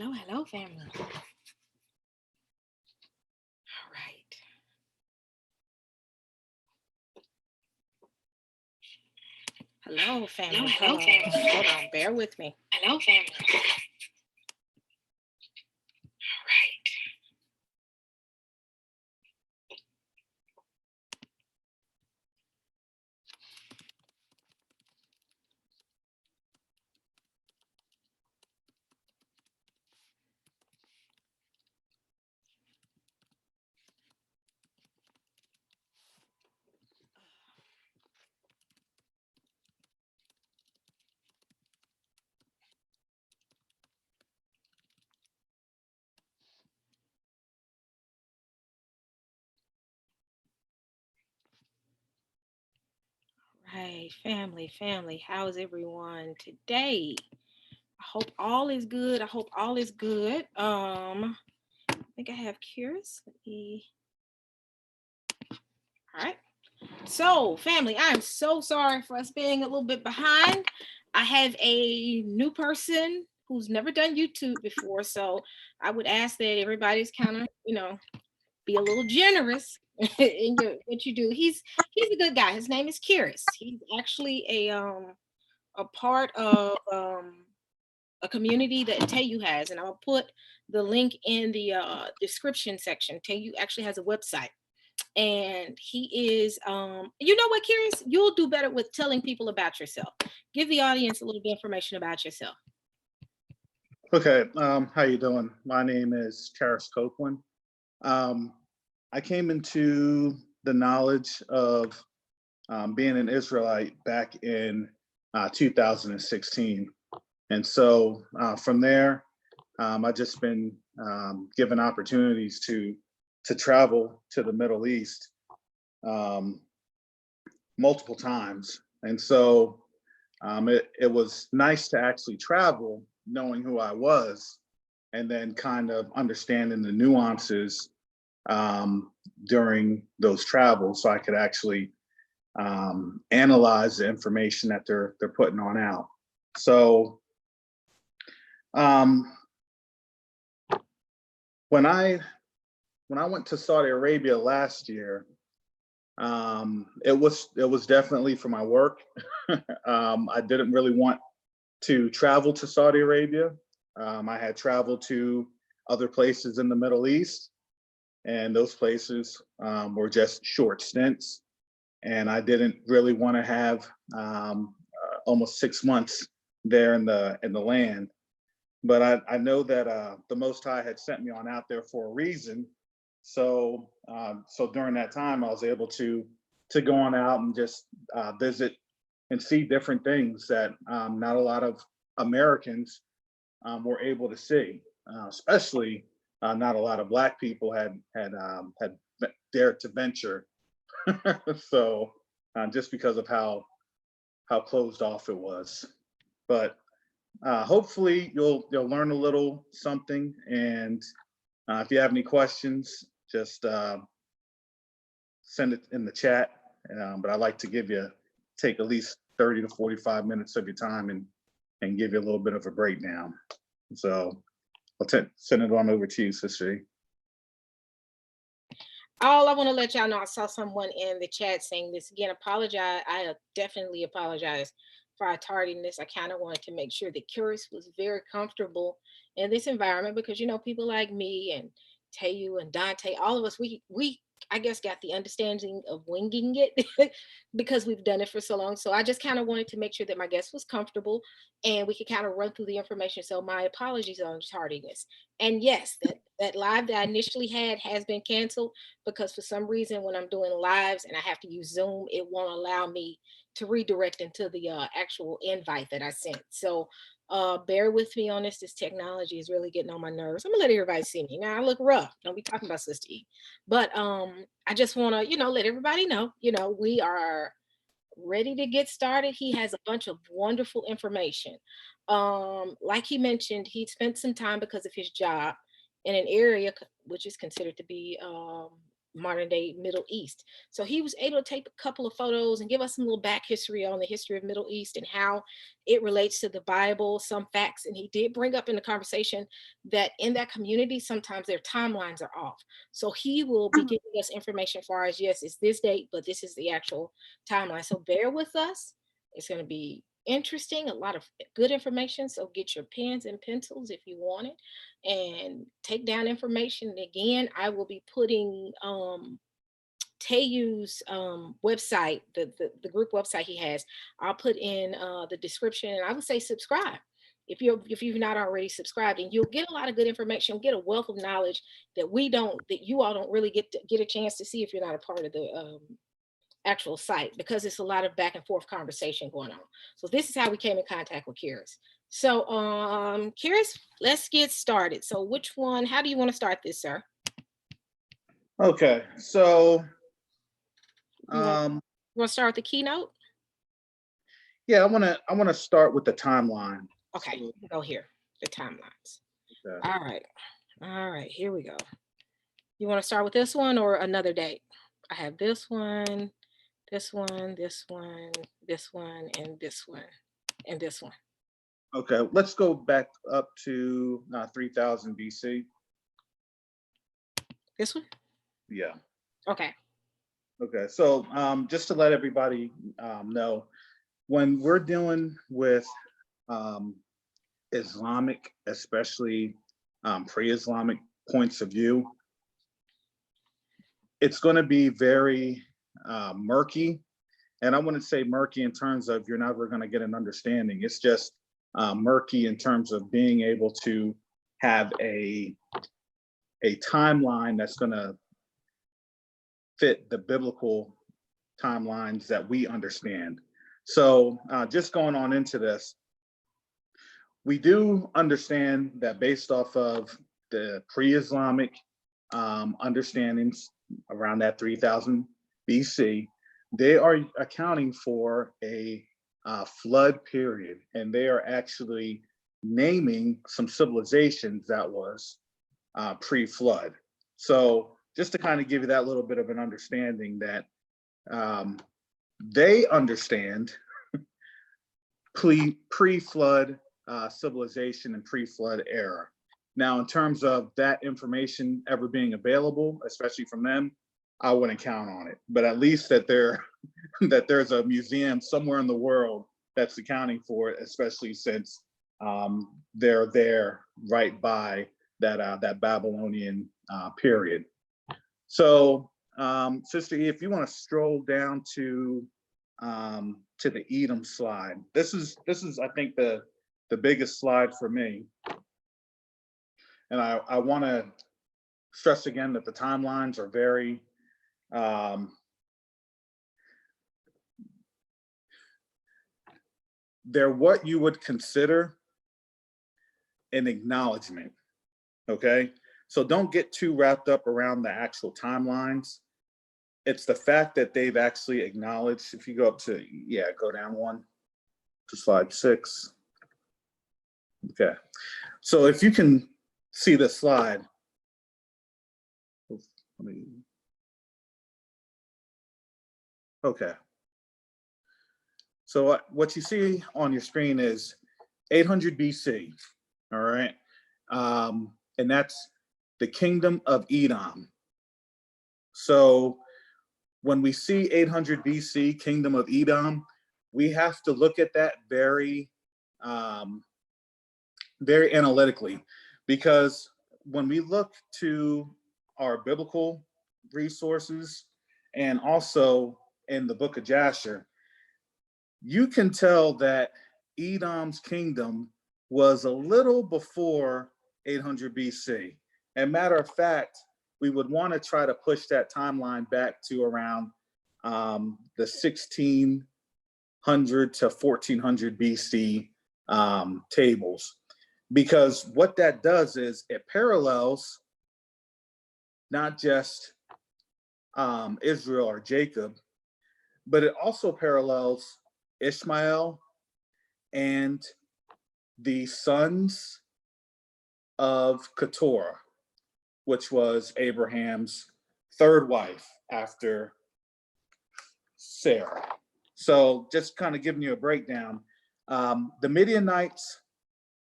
Hello, hello, family. All right. Hello, Hello, family. hello, Hold on. family. Hold on. Bear with me. Hello, family. Right. Right, family. How's everyone today? I hope all is good. I hope all is good. I think I have Curious. All right. So, family, I am so sorry for us being a little bit behind. I have a new person who's never done YouTube before, so I would ask that everybody's kind of, be a little generous in your what you do. He's a good guy. His name is Curious. He's actually a part of a community that Tayu has, and I'll put the link in the description section. Tayu actually has a website, and he is you know what, Curious, you'll do better with telling people about yourself. Give the audience a little bit of information about yourself. Okay, how you doing? My name is Karis Copeland. Um, I came into the knowledge of being an Israelite back in 2016, and so from there, I just been given opportunities to travel to the Middle East um, multiple times, and so it was nice to actually travel, knowing who I was, and then kind of understanding the nuances um, during those travels, so I could actually analyze the information that they're putting on out. So um, when I when I went to Saudi Arabia last year, it was definitely for my work. I didn't really want to travel to Saudi Arabia. I had traveled to other places in the Middle East, and those places were just short stints. And I didn't really want to have almost 6 months there in the land. But I know that the Most High had sent me on out there for a reason. So during that time, I was able to go on out and just visit and see different things that not a lot of Americans were able to see, especially not a lot of Black people had dared to venture. So just because of how closed off it was, but hopefully you'll learn a little something. And if you have any questions, just send it in the chat. But I'd like to take at least 30 to 45 minutes of your time and give you a little bit of a breakdown. So send it on over to you, Sister. All I want to let y'all know, I saw someone in the chat saying this again. Apologize. I definitely apologize for our tardiness. I kind of wanted to make sure that Curious was very comfortable in this environment because people like me and Tayu and Dante, all of us, we I guess got the understanding of winging it because we've done it for so long. So I just kind of wanted to make sure that my guest was comfortable and we could kind of run through the information. So my apologies on tardiness. And yes, that live that I initially had has been canceled because for some reason when I'm doing lives and I have to use Zoom, it won't allow me to redirect into the actual invite that I sent. So bear with me on this. This technology is really getting on my nerves. I'm gonna let everybody see me. Now I look rough. Don't be talking about Sister E. But I just wanna, let everybody know, we are ready to get started. He has a bunch of wonderful information. Like he mentioned, he spent some time because of his job in an area which is considered to be modern day Middle East. So he was able to take a couple of photos and give us some little back history on the history of Middle East and how it relates to the Bible, some facts. And he did bring up in the conversation that in that community, sometimes their timelines are off. So he will be giving us information far as, yes, it's this date, but this is the actual timeline. So bear with us. It's going to be interesting, a lot of good information. So get your pens and pencils if you want it and take down information. Again, I will be putting Tayu's website, the group website he has. I'll put in the description, and I would say subscribe if you've not already subscribed, and you'll get a lot of good information, get a wealth of knowledge that you all don't really get a chance to see if you're not a part of the actual site, because it's a lot of back and forth conversation going on. So this is how we came in contact with Karis. So Karis, let's get started. So how do you want to start this, sir? Okay, so You want, um, you want to start with the keynote? yeah, I wanna start with the timeline. Okay, So, we'll go here. The timelines. okay. All right. All right, here we go. You want to start with this one or another date? I have this one, this one, this one, this one, and this one, and this one. Okay, let's go back up to 3000 BC. This one? Yeah. Okay. Okay, so just to let everybody know, when we're dealing with um, Islamic, especially pre-Islamic points of view, it's going to be very murky. And I wouldn't say murky in terms of you're never going to get an understanding. It's just murky in terms of being able to have a timeline that's going to fit the biblical timelines that we understand. So just going on into this, we do understand that based off of the pre-Islamic understandings around that 3000 BC, they are accounting for a flood period, and they are actually naming some civilizations that was pre-flood. So just to kind of give you that little bit of an understanding that they understand pre-flood civilization and pre-flood era. Now, in terms of that information ever being available, especially from them, I wouldn't count on it. But at least that that there's a museum somewhere in the world that's accounting for it, especially since they're there right by that Babylonian period. So, Sister E, if you want to stroll down to the Edom slide. This is I think the biggest slide for me. And I want to stress again that the timelines are very they're what you would consider an acknowledgement. Okay. So don't get too wrapped up around the actual timelines. It's the fact that they've actually acknowledged. If you go up to, go down one to slide 6. Okay. So if you can see the slide, okay. So what you see on your screen is 800 BC, all right? And that's the kingdom of Edom. So when we see 800 BC, kingdom of Edom, we have to look at that very, very analytically, because when we look to our biblical resources and also in the book of Jasher, you can tell that Edom's kingdom was a little before 800 BC. And matter of fact, we would want to try to push that timeline back to around the 1600 to 1400 BC tables. Because what that does is it parallels not just Israel or Jacob, but it also parallels Ishmael and the sons of Keturah, which was Abraham's third wife after Sarah. So just kind of giving you a breakdown. The Midianites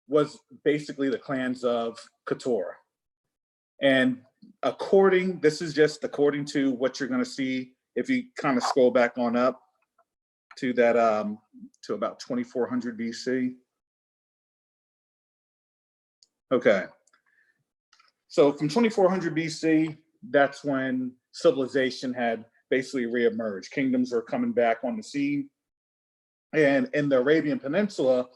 was basically the clans of Keturah. And this is just according to what you're going to see if you kind of scroll back on up to that, to about 2400 BC. Okay. So from 2400 BC, that's when civilization had basically reemerged. Kingdoms were coming back on the scene. And in the Arabian Peninsula,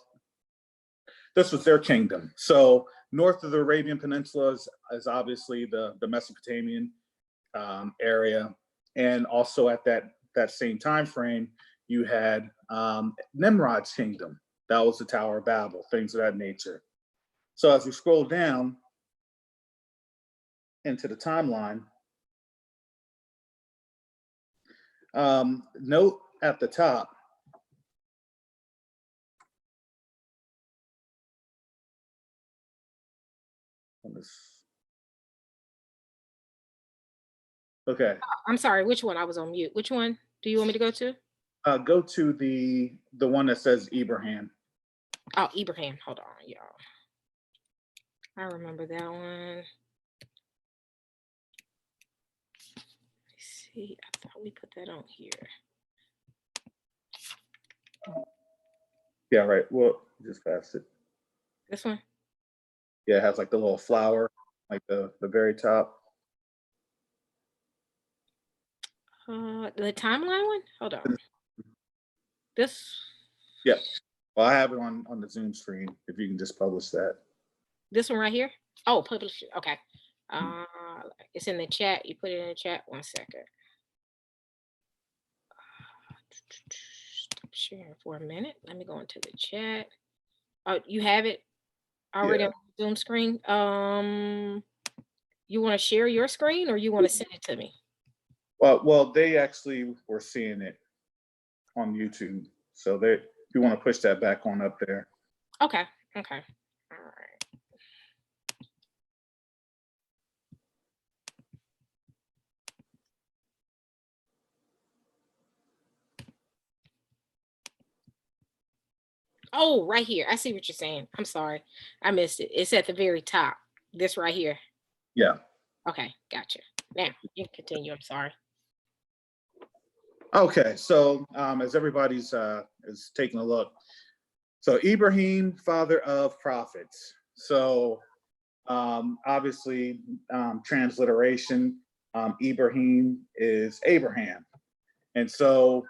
this was their kingdom. So north of the Arabian Peninsula is obviously the Mesopotamian area. And also at that same time frame, you had Nimrod's kingdom. That was the Tower of Babel, things of that nature. So as we scroll down into the timeline, note at the top, okay. I'm sorry, which one? I was on mute. Which one do you want me to go to? Go to the one that says Ibrahim. Oh, Ibrahim. Hold on, y'all. I remember that one. Let's see, I thought we put that on here. Yeah, right. Well, just pass it. This one? Yeah, it has like the little flower, like the very top. The timeline one? Hold on. This? Yeah. Well, I have it on the Zoom screen. If you can just publish that. This one right here? Oh, publish it. Okay. It's in the chat. You put it in the chat. 1 second. Stop sharing for a minute. Let me go into the chat. Oh, you have it already on the Zoom screen. You want to share your screen or you want to send it to me? Well, they actually were seeing it on YouTube. So if you want to push that back on up there. Okay. Okay. All right. Oh, right here. I see what you're saying. I'm sorry. I missed it. It's at the very top. This right here. Yeah. Okay. Gotcha. Now you can continue. I'm sorry. Okay. So as everybody's is taking a look, so Ibrahim, father of prophets. So obviously transliteration, Ibrahim is Abraham. And so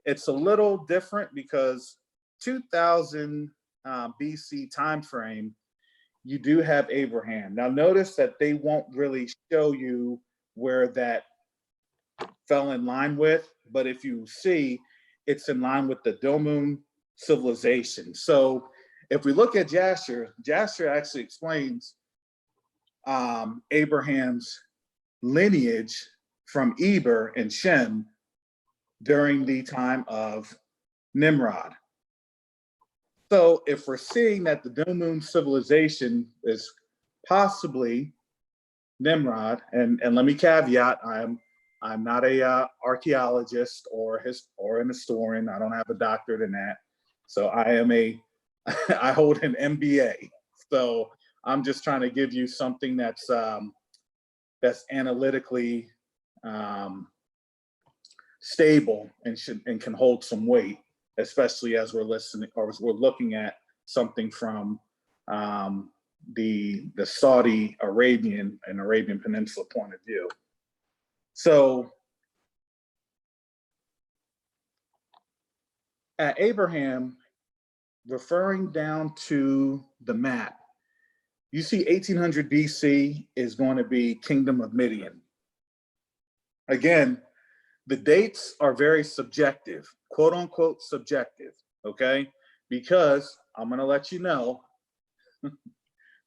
it's a little different because 2000 BC time frame, you do have Abraham. Now notice that they won't really show you where that fell in line with, but if you see, it's in line with the Domun civilization. So if we look at Jasher actually explains Abraham's lineage from Eber and Shem during the time of Nimrod. So if we're seeing that the Domun civilization is possibly Nimrod, and let me caveat, I'm not a archaeologist or an historian. I don't have a doctorate in that. So I am I hold an MBA. So I'm just trying to give you something that's analytically stable and can hold some weight, especially as we're listening or as we're looking at something from the Saudi Arabian and Arabian Peninsula point of view. So at Abraham, referring down to the map, you see 1800 BC is going to be Kingdom of Midian. Again, the dates are very subjective, quote unquote subjective, okay? Because I'm going to let you know,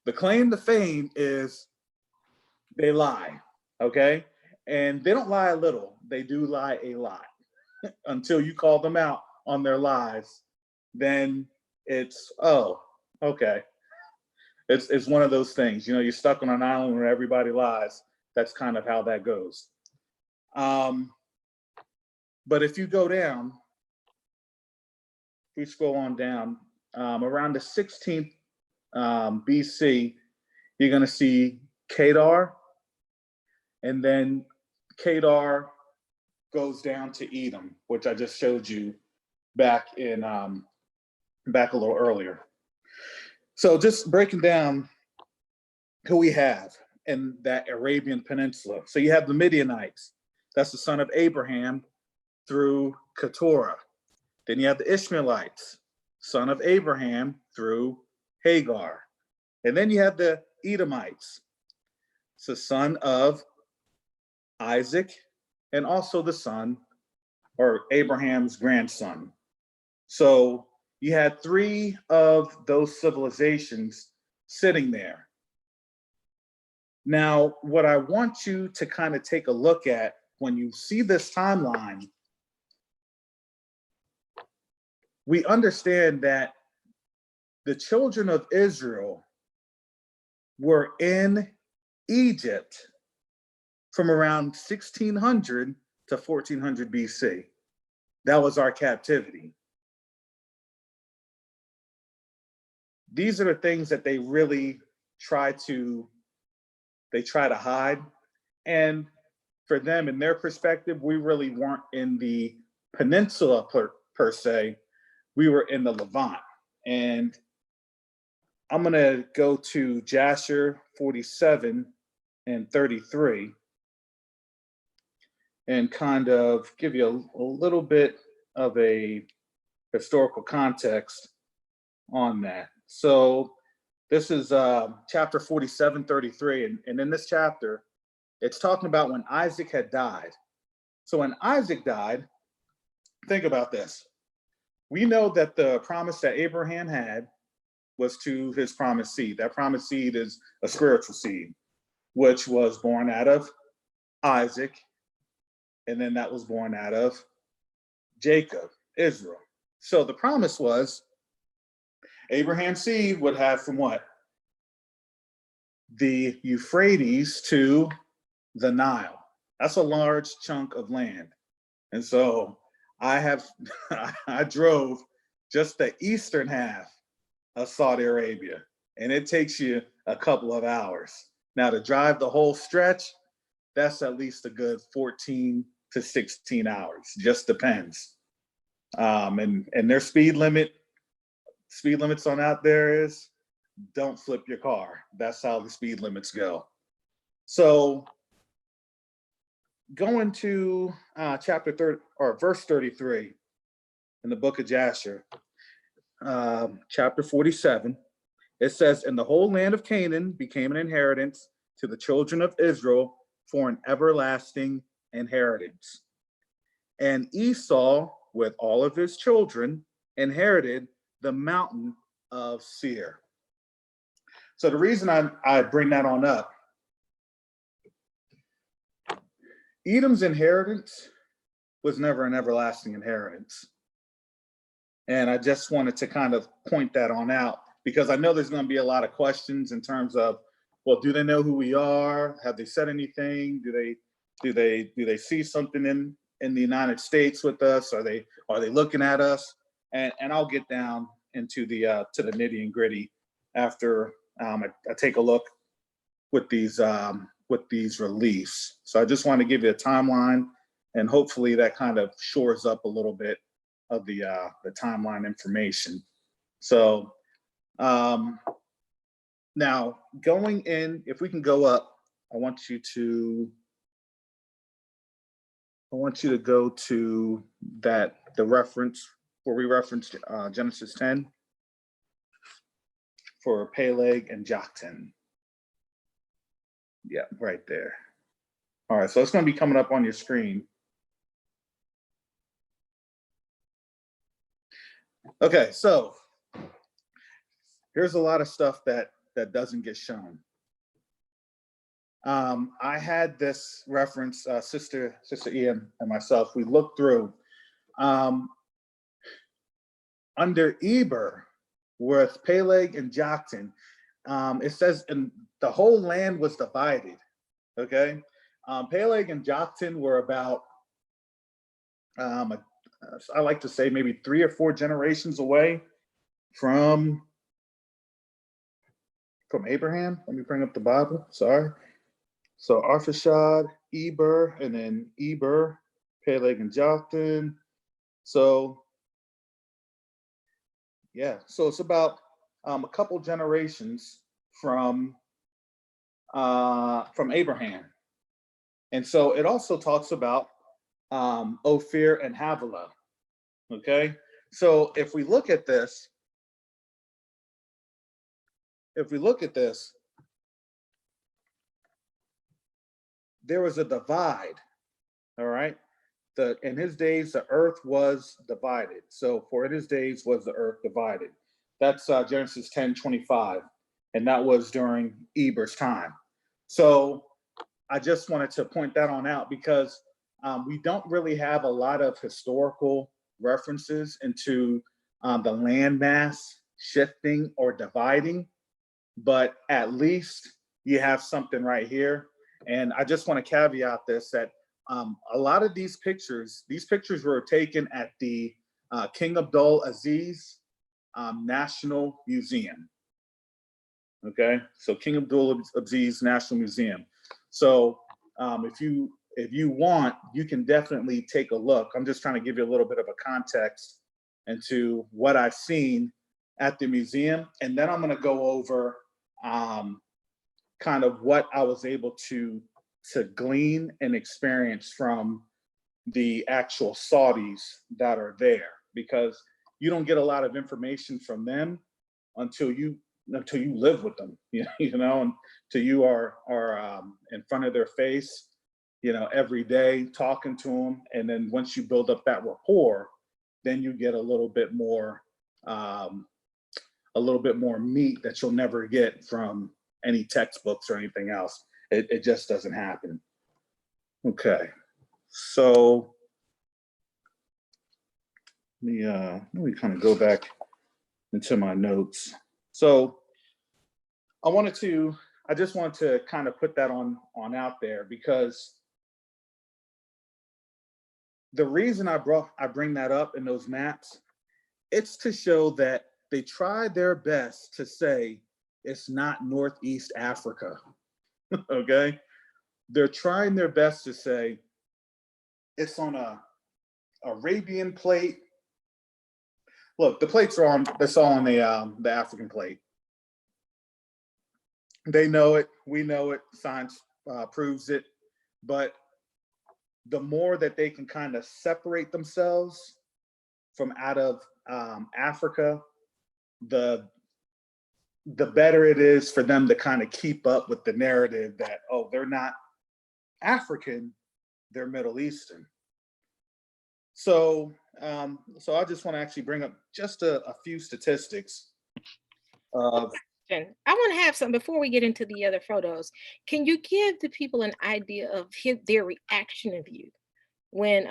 the claim to fame is they lie, okay? And they don't lie a little, they do lie a lot. Until you call them out on their lies, then it's, oh, okay. It's one of those things, you're stuck on an island where everybody lies. that's kind of how that goes. But if you go down, if we scroll on down, around the 16th BC, you're going to see Kedar, and then Kedar goes down to Edom, which I just showed you back back a little earlier. So just breaking down who we have in that Arabian Peninsula. So you have the Midianites. That's the son of Abraham through Keturah. Then you have the Ishmaelites, son of Abraham through Hagar. And then you have the Edomites, it's the son of Isaac and also the son or Abraham's grandson. So you had three of those civilizations sitting there. Now, what I want you to kind of take a look at when you see this timeline, we understand that the children of Israel were in Egypt from around 1600 to 1400 BC. That was our captivity. These are the things that they really try to hide. And for them, in their perspective, we really weren't in the peninsula per se. We were in the Levant. And I'm going to go to Jasher 47 and 33 and kind of give you a little bit of a historical context on that. So this is chapter 47, 33. And in this chapter, it's talking about when Isaac had died. So when Isaac died, think about this. We know that the promise that Abraham had was to his promised seed. That promised seed is a spiritual seed, which was born out of Isaac, and then that was born out of Jacob, Israel. So the promise was Abraham's seed would have from what? The Euphrates to the Nile. That's a large chunk of land. And so I drove just the eastern half of Saudi Arabia, and it takes you a couple of hours. Now to drive the whole stretch, that's at least a good 14 to 16 hours, just depends. And their speed limits on out there is don't flip your car. That's how the speed limits go. So going to chapter 30 or verse 33 in the book of Jasher, chapter 47, it says, "And the whole land of Canaan became an inheritance to the children of Israel for an everlasting inheritance. And Esau, with all of his children, inherited the mountain of Seir." So the reason I bring that on up, Edom's inheritance was never an everlasting inheritance. And I just wanted to kind of point that on out because I know there's going to be a lot of questions in terms of, well, do they know who we are? Have they said anything? Do they see something in the United States with us? Are they looking at us? And I'll get down into the to the nitty and gritty after I take a look with these reliefs. So I just want to give you a timeline, and hopefully that kind of shores up a little bit of the timeline information. So now going in, if we can go up, I want you to go to the reference where we referenced Genesis 10 for Peleg and Joktan. Yeah, right there. All right, so it's going to be coming up on your screen. Okay, so here's a lot of stuff that doesn't get shown. I had this reference, Sister Ian and myself, we looked through. Under Eber, with Peleg and Joktan, it says, and the whole land was divided. Okay. Peleg and Joktan were about, um, I like to say maybe 3 or 4 generations away from Abraham. Let me bring up the Bible. Sorry. So Arphashad, Eber, and then Eber, Peleg and Joktan. So yeah, so it's about a couple generations from Abraham, and so it also talks about Ophir and Havilah. Okay, so if we look at this, there was a divide. All right, in his days the earth was divided. So for in his days was the earth divided. That's Genesis 10:25, and that was during Eber's time. So I just wanted to point that on out because we don't really have a lot of historical references into the landmass shifting or dividing, but at least you have something right here. And I just want to caveat this that a lot of these pictures were taken at the King Abdul Aziz National Museum. Okay, so King Abdul Aziz National Museum. So if you want, you can definitely take a look. I'm just trying to give you a little bit of a context into what I've seen at the museum, and then I'm going to go over kind of what I was able to glean and experience from the actual Saudis that are there, because you don't get a lot of information from them until you live with them, you know, until you are in front of their face, every day talking to them, and then once you build up that rapport, then you get a little bit more meat that you'll never get from any textbooks or anything else. It just doesn't happen. Okay, so let me kind of go back into my notes. So I just wanted to kind of put that on out there, because the reason I bring that up in those maps, it's to show that they tried their best to say it's not Northeast Africa. Okay, they're trying their best to say it's on a Arabian plate. Look, the plates are on. That's all on the African plate. They know it. We know it. Science proves it. But the more that they can kind of separate themselves from out of Africa, the better it is for them to kind of keep up with the narrative that, oh, they're not African, they're Middle Eastern. So so I just want to actually bring up just a few statistics of. I want to have some before we get into the other photos. Can you give the people an idea of their reaction of you when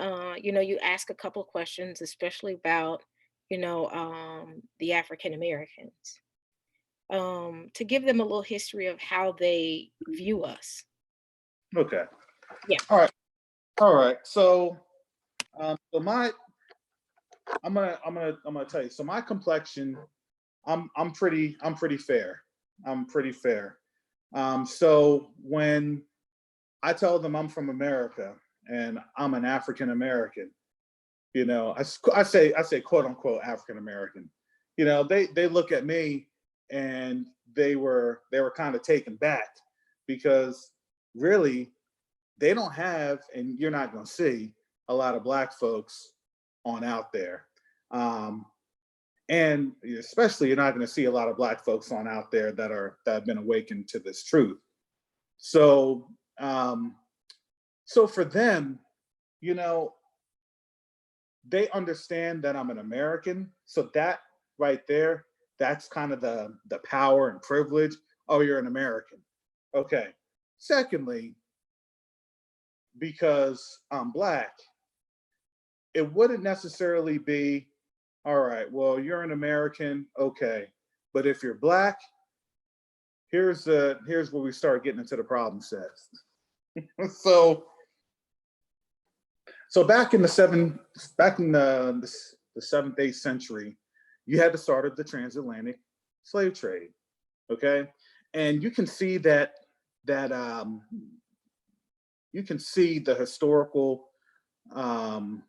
you ask a couple of questions, especially about the African Americans, to give them a little history of how they view us? Okay. Yeah. All right. So so I'm gonna tell you. So my complexion, I'm pretty fair. I'm pretty fair. So when I tell them I'm from America and I'm an African American, I say quote unquote African American. They look at me and they were kind of taken back, because really they don't have, and you're not going to see a lot of Black folks on out there. And especially you're not going to see a lot of Black folks on out there that have been awakened to this truth. So so for them, they understand that I'm an American. So that right there, that's kind of the power and privilege. Oh, you're an American. Okay. Secondly, because I'm Black, it wouldn't necessarily be, all right, well, you're an American, okay. But if you're Black, here's where we start getting into the problem sets. So, so back in the 7th, 8th century, you had the start of the transatlantic slave trade. Okay, and you can see that you can see the historical um,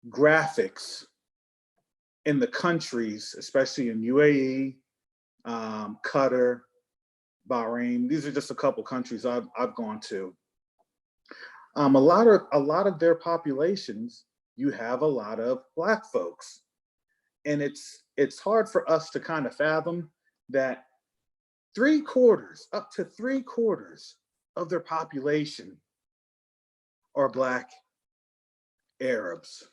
graphics in the countries, especially in UAE, Qatar, Bahrain. These are just a couple countries I've gone to. A lot of their populations, you have a lot of Black folks, and it's hard for us to kind of fathom that three quarters, up to three quarters of their population are Black Arabs.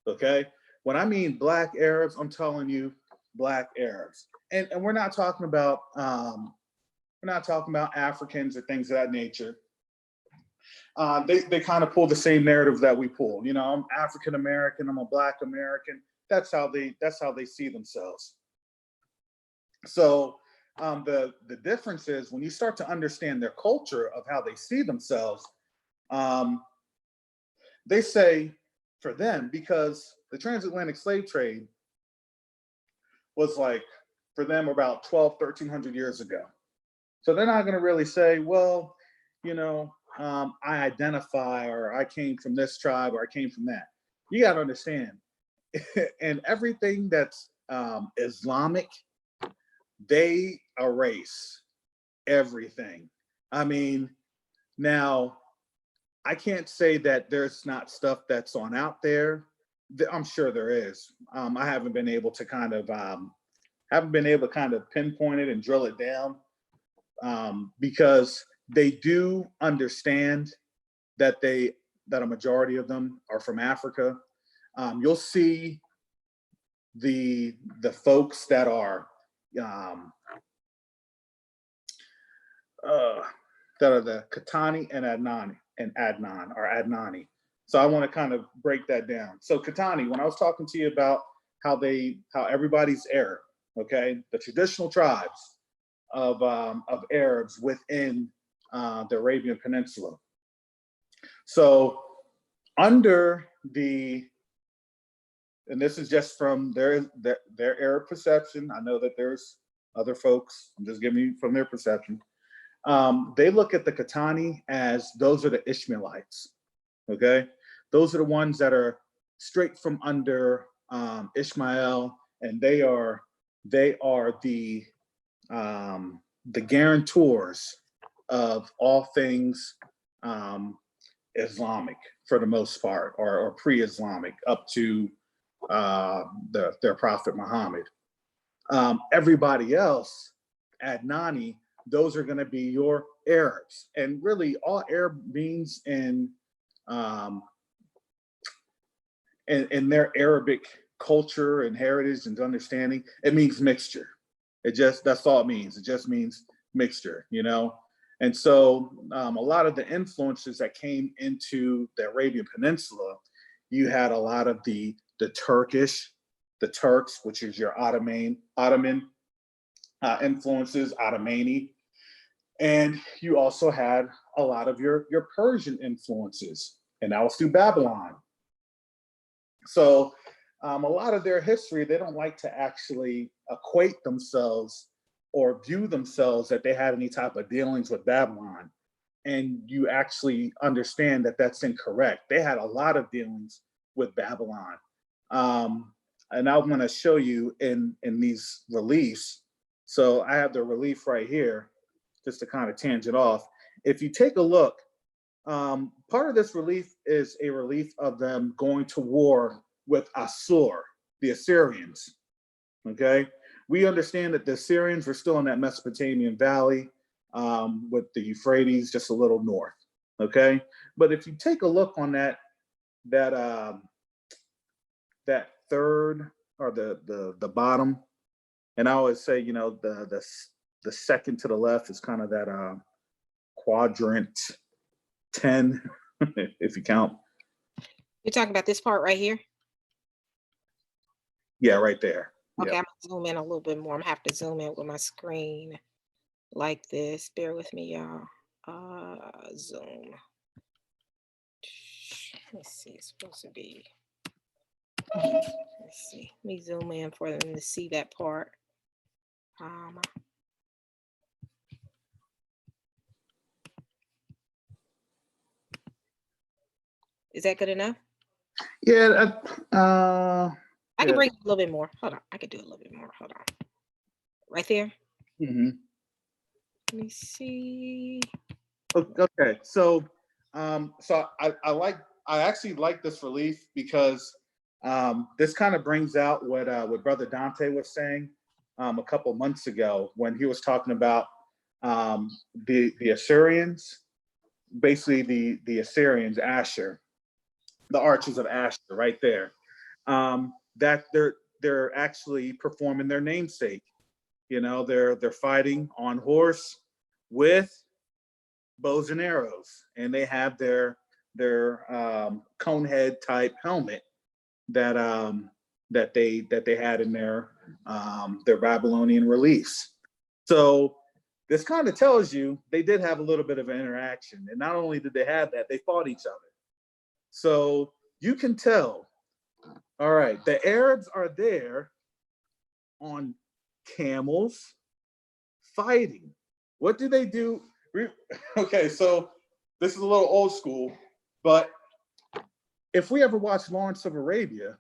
Okay, when I mean Black Arabs, I'm telling you Black Arabs, and we're not talking about Africans or things of that nature. They kind of pull the same narrative that we pull. You know, I'm African American, I'm a Black American. That's how they see themselves. So the difference is when you start to understand their culture of how they see themselves. Um, they say for them, because the transatlantic slave trade was like for them about 12, 1300 years ago. So they're not going to really say, well, you know, I identify or I came from this tribe or I came from that. You got to understand, and everything that's Islamic, they erase everything. I mean, now I can't say that there's not stuff that's on out there. I'm sure there is. I haven't been able to pinpoint it and drill it down, because they do understand that a majority of them are from Africa. You'll see the folks that are um, uh, the Katani and Adnani. So I want to kind of break that down. So Katani, when I was talking to you about how everybody's Arab, okay, the traditional tribes of Arabs within the Arabian Peninsula. So under and this is just from their Arab perception. I know that there's other folks. I'm just giving you from their perception. They look at the Katani as those are the Ishmaelites. Okay, those are the ones that are straight from under Ishmael, and they are the guarantors of all things Islamic for the most part, or pre-Islamic up to their prophet Muhammad. Everybody else, Adnani, those are going to be your Arabs, and really all Arab means in their Arabic culture and heritage and understanding, it means mixture. That's all it means. It just means mixture, you know. And so a lot of the influences that came into the Arabian Peninsula, you had a lot of the Turkish, the Turks, which is your Ottoman influences, Ottomani, and you also had a lot of your Persian influences, and that was through Babylon. So a lot of their history, they don't like to actually equate themselves or view themselves that they had any type of dealings with Babylon. And you actually understand that that's incorrect. They had a lot of dealings with Babylon. And I'm going to show you in these reliefs. So I have the relief right here, just to kind of tangent off. If you take a look, part of this relief is a relief of them going to war with Assur, the Assyrians. Okay, we understand that the Assyrians were still in that Mesopotamian valley with the Euphrates just a little north. Okay, but if you take a look on that third or the bottom, and I always say, you know, the second to the left is kind of that quadrant 10, if you count. You're talking about this part right here? Yeah, right there. Okay, Yeah. I'm gonna zoom in a little bit more. I'm gonna have to zoom in with my screen. like this. Bear with me, y'all. Zoom. Let's see. It's supposed to be. Let's see. Let me zoom in for them to see that part. Um, is that good enough? Yeah, I can yeah. bring it a little bit more. Hold on. I could do a little bit more. Hold on. Right there. Hmm. Let me see. Okay, I actually like this relief because this kind of brings out what Brother Dante was saying a couple months ago when he was talking about the Assyrians, basically the Assyrians, Asher, the archers of Asher, right there. That they're actually performing their namesake. You know, they're fighting on horse with bows and arrows, and they have their cone head type helmet that that they had in their Babylonian reliefs. So this kind of tells you they did have a little bit of an interaction, and not only did they have that, they fought each other. So you can tell. All right, the Arabs are there on camels fighting. What do they do? Okay, so this is a little old school, but if we ever watched Lawrence of Arabia,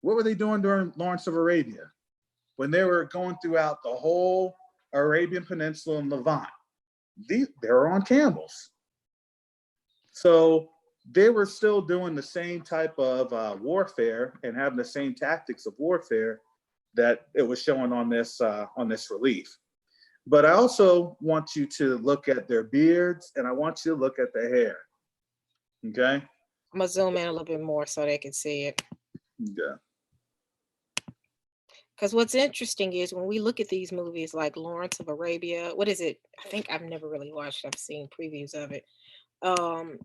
what were they doing during Lawrence of Arabia? When they were going throughout the whole Arabian Peninsula and Levant, they were on camels. So they were still doing the same type of warfare and having the same tactics of warfare that it was showing on this relief. But I also want you to look at their beards and I want you to look at the hair. Okay? I'm gonna zoom in a little bit more so they can see it. Yeah. Because what's interesting is when we look at these movies like Lawrence of Arabia, what is it? I think I've never really watched. I've seen previews of it.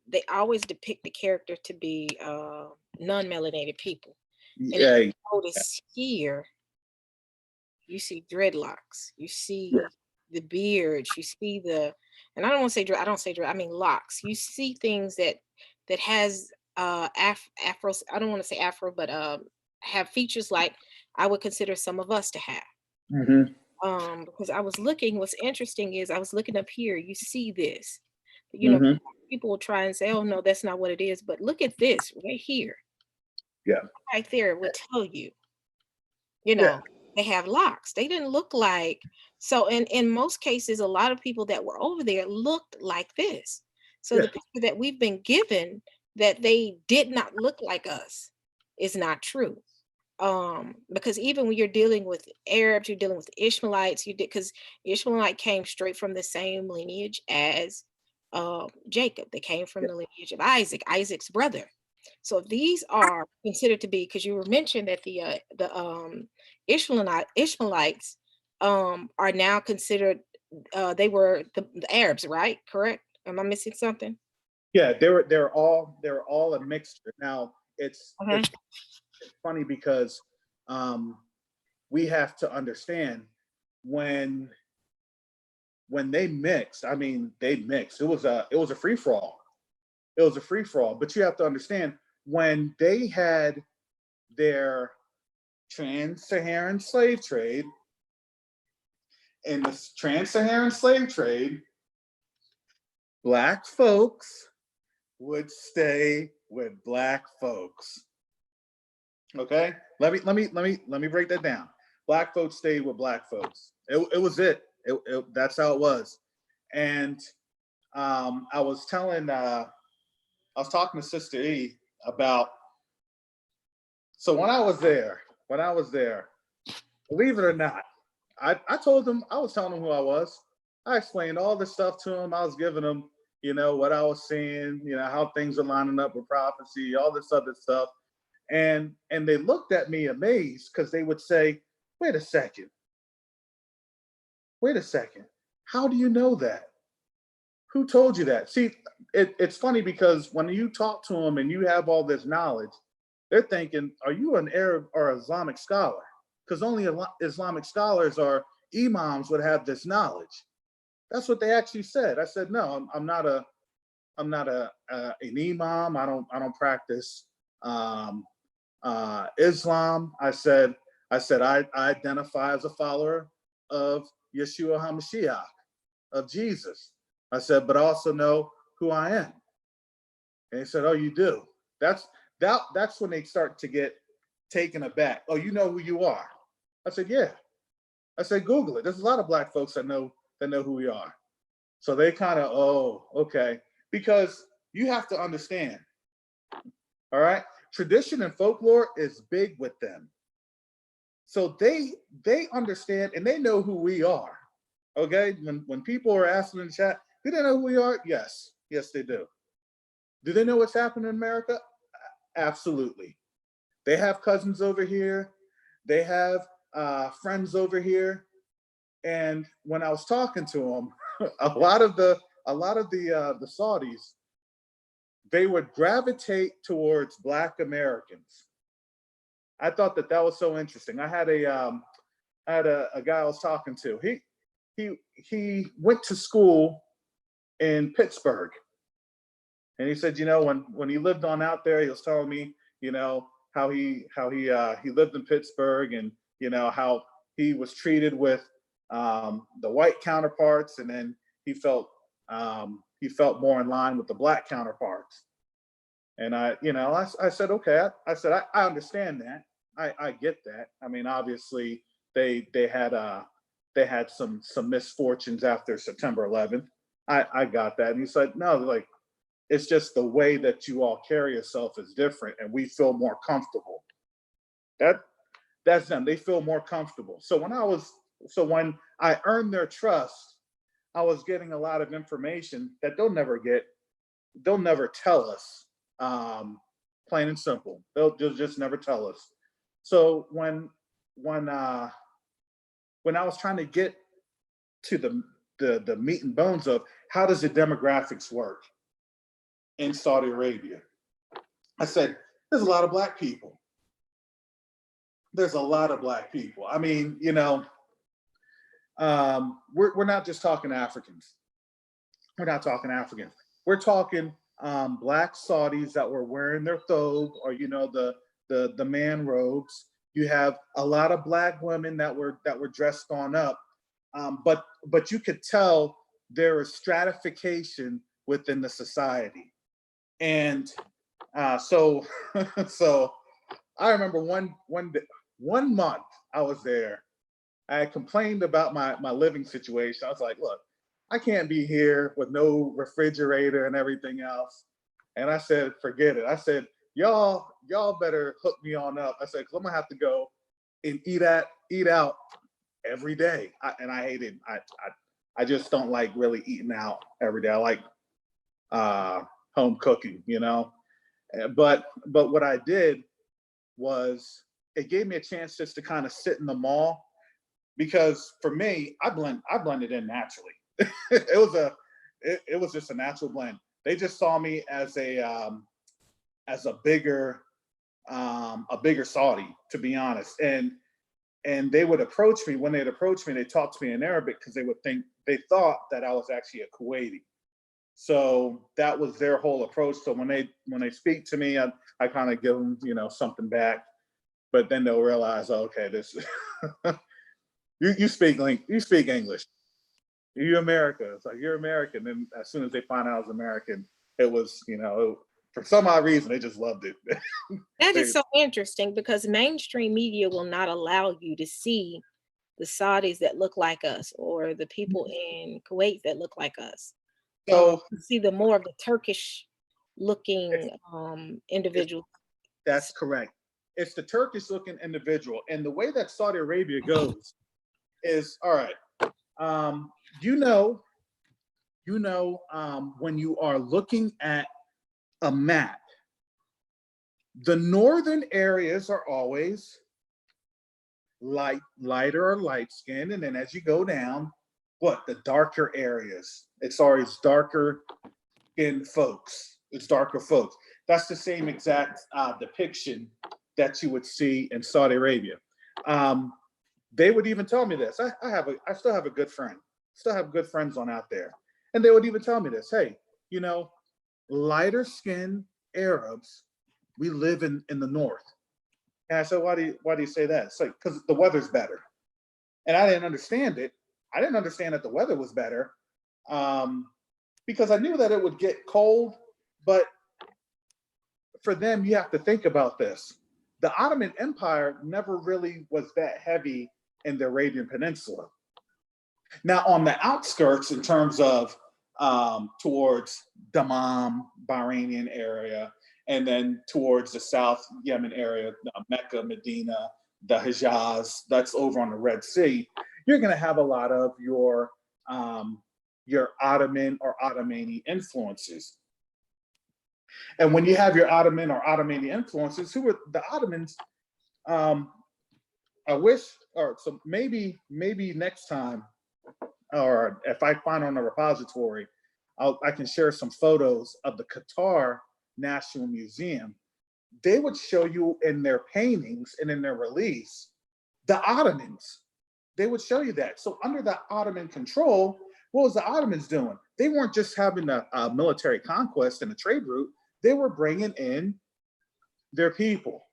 They always depict the character to be non-melanated people, and if Yeah. you notice here, you see dreadlocks, you Yeah. see the beards, you see the, and I don't want to say dread, I don't say dread, I mean locks. You see things that has afro. I don't want to say afro, but have features like I would consider some of us to have. Mm-hmm. Because I was looking, what's interesting is I was looking up here, you see this. You know, Mm-hmm. people will try and say, oh no, that's not what it is. But look at this right here. Yeah. Right there will tell you, you Yeah. know, they have locks. They didn't look like, so in most cases, a lot of people that were over there looked like this. So Yeah. the picture that we've been given that they did not look like us is not true. Because even when you're dealing with Arabs, you're dealing with Ishmaelites, you did, because Ishmaelite came straight from the same lineage as Jacob. They came from Yeah. the lineage of Isaac, Isaac's brother. So these are considered to be, because you were mentioned that the Ishmaelites are now considered, they were the Arabs, right? Correct? Am I missing something? Yeah. They're all a mixture. Now it's Uh-huh. it's it's funny because um, we have to understand when when they mixed. I mean, they mixed. It was a free for all. It was a free for all. But you have to understand when they had their trans-Saharan slave trade. In the trans-Saharan slave trade, black folks would stay with black folks. Okay, let me break that down. Black folks stayed with black folks. It was that's how it was. And I was telling I was talking to Sister E about, so when I was there, believe it or not, I told them, I was telling them who I was. I explained all this stuff to them. I was giving them, what I was seeing, how things are lining up with prophecy, all this other stuff. And they looked at me amazed because they would say, wait a second, wait a second. How do you know that? Who told you that? See, it's funny because when you talk to them and you have all this knowledge, they're thinking, are you an Arab or Islamic scholar? Because only Islamic scholars or imams would have this knowledge. That's what they actually said. I said, no, I'm not an imam. I don't practice um, Islam. I identify as a follower of Yeshua HaMashiach, of Jesus. I said, but I also know who I am. And he said, oh, you do. That's that's when they start to get taken aback. Oh, you know who you are. I said, yeah. I said, Google it. There's a lot of black folks that know who we are. So they kind of, oh, okay. Because you have to understand, all right, tradition and folklore is big with them. So they understand and they know who we are. Okay. When people are asking in the chat, do they know who we are? Yes. Yes, they do. Do they know what's happening in America? Absolutely. They have cousins over here. They have friends over here. And when I was talking to them, a lot of the Saudis, they would gravitate towards Black Americans. I thought that was so interesting. I had a guy I was talking to. He went to school in Pittsburgh, and he said, when he lived on out there, he was telling me, how he lived in Pittsburgh, and how he was treated with the white counterparts, and then he felt more in line with the Black counterparts. And I said, okay. I said, I understand that. I get that. I mean, obviously they had some misfortunes after September 11th. I got that. And he said, no, like, it's just the way that you all carry yourself is different, and we feel more comfortable. That's them. They feel more comfortable. So when I earned their trust, I was getting a lot of information that they'll never get. They'll never tell us. Plain and simple. They'll just never tell us. So when I was trying to get to the meat and bones of how does the demographics work in Saudi Arabia, I said, there's a lot of Black people. There's a lot of Black people. I mean, we're not just talking Africans. We're not talking Africans. We're talking Black Saudis that were wearing their thobe, or the man robes. You have a lot of Black women that were dressed on up, but you could tell there is stratification within the society, and so so I remember one month I was there. I had complained about my living situation. I was like, look, I can't be here with no refrigerator and everything else. And I said, forget it. I said, y'all better hook me on up. I said, because I'm gonna have to go and eat out every day. And I hate it. I just don't like really eating out every day. I like home cooking, But what I did was it gave me a chance just to kind of sit in the mall, because for me, I blended in naturally. it was just a natural blend. They just saw me as a bigger Saudi, to be honest. And they would approach me. When they'd approach me, they talked to me in Arabic because they thought that I was actually a Kuwaiti. So that was their whole approach. So when they speak to me, I kind of give them something back, but then they'll realize, oh, okay, this you speak English. You're America. It's like, you're American. And as soon as they find out I was American, it was, for some odd reason, they just loved it. That is so interesting, because mainstream media will not allow you to see the Saudis that look like us, or the people in Kuwait that look like us. So See the more of the Turkish looking individuals. that's correct. It's the Turkish looking individual. And the way that Saudi Arabia goes is, all right, when you are looking at a map, the northern areas are always lighter or light skinned, and then as you go down, the darker areas, it's always darker skinned folks. It's darker folks. That's the same exact depiction that you would see in Saudi Arabia. They would even tell me this. I still have a good friend. Still have good friends on out there. And they would even tell me this, hey, you know, lighter skinned Arabs, we live in the north. And I said, why do you say that? It's like, because the weather's better. And I didn't understand it. I didn't understand that the weather was better, because I knew that it would get cold. But for them, you have to think about this. The Ottoman Empire never really was that heavy in the Arabian Peninsula. Now, on the outskirts, in terms of towards Dammam, Bahrainian area, and then towards the South Yemen area, Mecca, Medina, the Hijaz, that's over on the Red Sea, you're going to have a lot of your Ottoman or Ottomani influences. And when you have your Ottoman or Ottomani influences, who were the Ottomans? I wish, or so maybe next time, or if I find on a repository, I can share some photos of the Qatar National Museum. They would show you in their paintings and in their release the Ottomans. They would show you that. So under the Ottoman control, what was the Ottomans doing? They weren't just having a military conquest and a trade route. They were bringing in their people.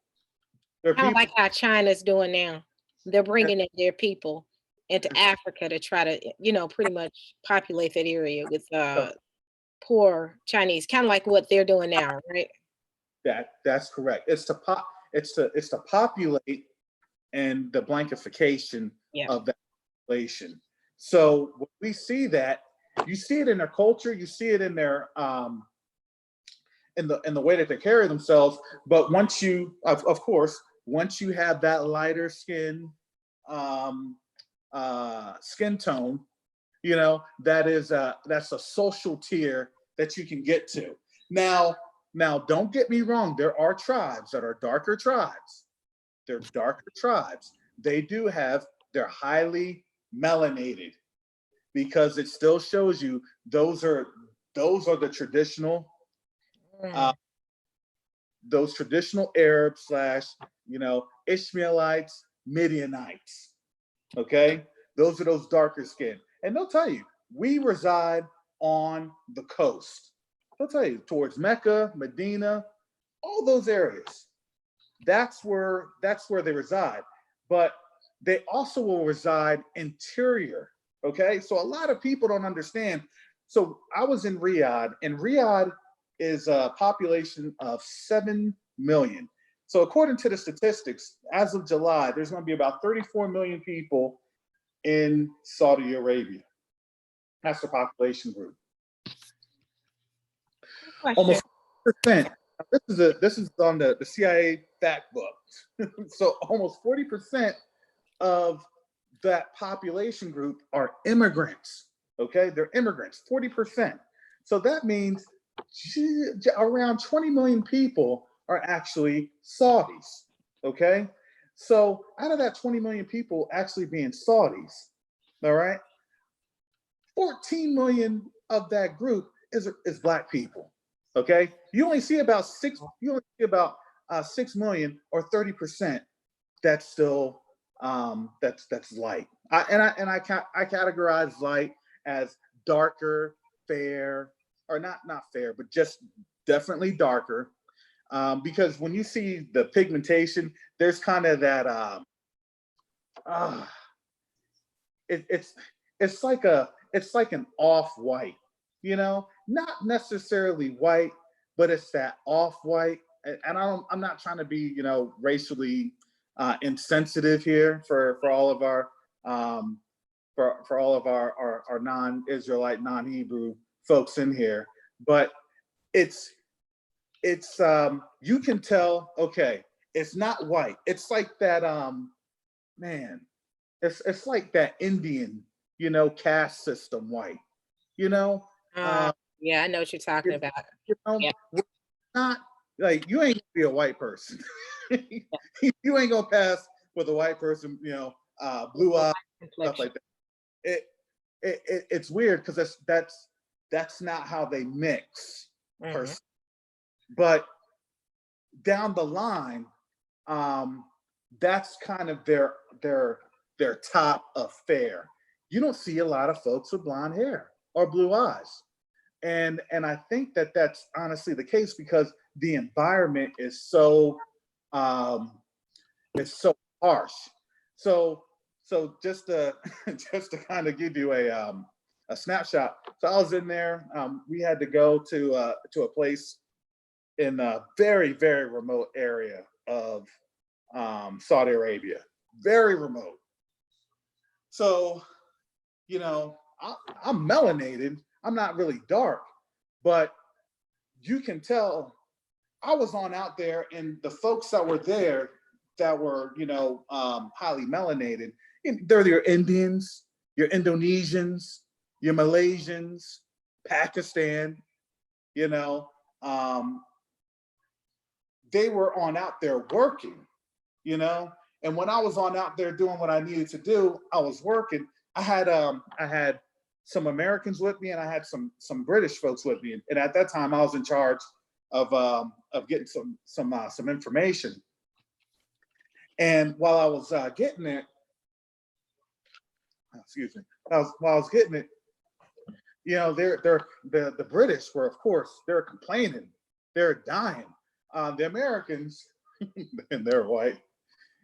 Their Kind of people. like how China's doing now. They're bringing in their people into Africa to try to, pretty much populate that area with poor Chinese, kind of like what they're doing now, right? That's correct. It's to populate and the blankification Yeah. of that population. So when we see that, you see it in their culture, you see it in their in the way that they carry themselves. But once you, of course, once you have that lighter skin skin tone, that's a social tier that you can get to. Now, don't get me wrong. There are tribes that are darker tribes. They're darker tribes. They do have, they're highly melanated, because it still shows you those are the traditional, those traditional Arab slash, Ishmaelites, Midianites. Okay, those are those darker skin, and they'll tell you we reside on the coast. They'll tell you towards Mecca, Medina, all those areas. That's where they reside. But they also will reside interior. Okay, so a lot of people don't understand. So I was in Riyadh, and Riyadh is a population of 7 million. So according to the statistics, as of July, there's going to be about 34 million people in Saudi Arabia. That's the population group. Almost 40%. This is on the CIA fact book. So almost 40% of that population group are immigrants. Okay, they're immigrants, 40%. So that means around 20 million people are actually Saudis. Okay, so out of that 20 million people actually being Saudis, all right, 14 million of that group is Black people. Okay, you only see about 6 million, or 30%. That's still that's light. I categorize light as darker, fair, or not fair, but just definitely darker, because when you see the pigmentation, there's kind of that it's like an off-white, not necessarily white, but it's that off-white. And I'm not trying to be, racially insensitive here for all of our for all of our non-Israelite, non-Hebrew folks in here, but it's you can tell, okay, it's not white. It's like that man, it's like that Indian, caste system white, Yeah, I know what you're talking about. Yeah. Not like, you ain't gonna be a white person. You ain't gonna pass with a white person, blue eyes, stuff like that. It's weird because that's not how they mix, person. But down the line, that's kind of their top affair. you don't see a lot of folks with blonde hair or blue eyes. And I think that that's honestly the case because the environment is so um, it's so harsh. So just to just to kind of give you a snapshot. So I was in there. We had to go to a place in a very remote area of Saudi Arabia, very remote. So I'm melanated. I'm not really dark, but you can tell I was on out there, and the folks that were there that were, highly melanated, they're your Indians, your Indonesians, your Malaysians, Pakistan, you know, um, they were on out there working, you know. And when I was on out there doing what I needed to do, I was working. I had some Americans with me, and I had some British folks with me. And at that time, I was in charge of getting some information. And while I was getting it, excuse me, while I was getting it, the British were, of course, they're complaining, they're dying. The Americans, and they're white,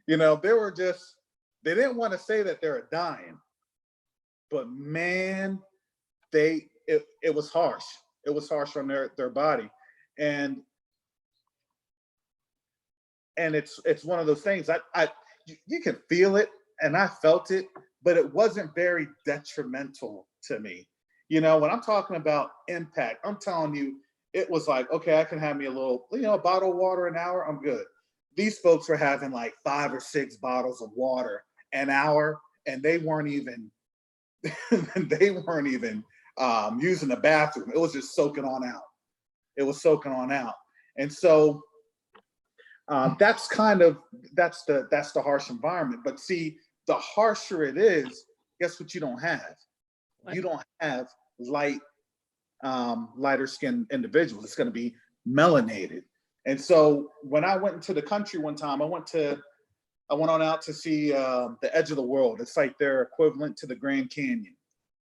they didn't want to say that they're dying, but man, it was harsh. It was harsh on their body, and it's one of those things. You can feel it, and I felt it, but it wasn't very detrimental to me. When I'm talking about impact, I'm telling you, it was like, okay, I can have me a little, a bottle of water an hour, I'm good. These folks were having like 5 or 6 bottles of water an hour, and they weren't even using the bathroom. It was just soaking on out. It was soaking on out, and so that's the harsh environment. But see, the harsher it is, guess what? You don't have. You don't have lighter skinned individuals. It's going to be melanated. And so when I went into the country one time, I went on out to see the edge of the world. It's like their equivalent to the Grand Canyon.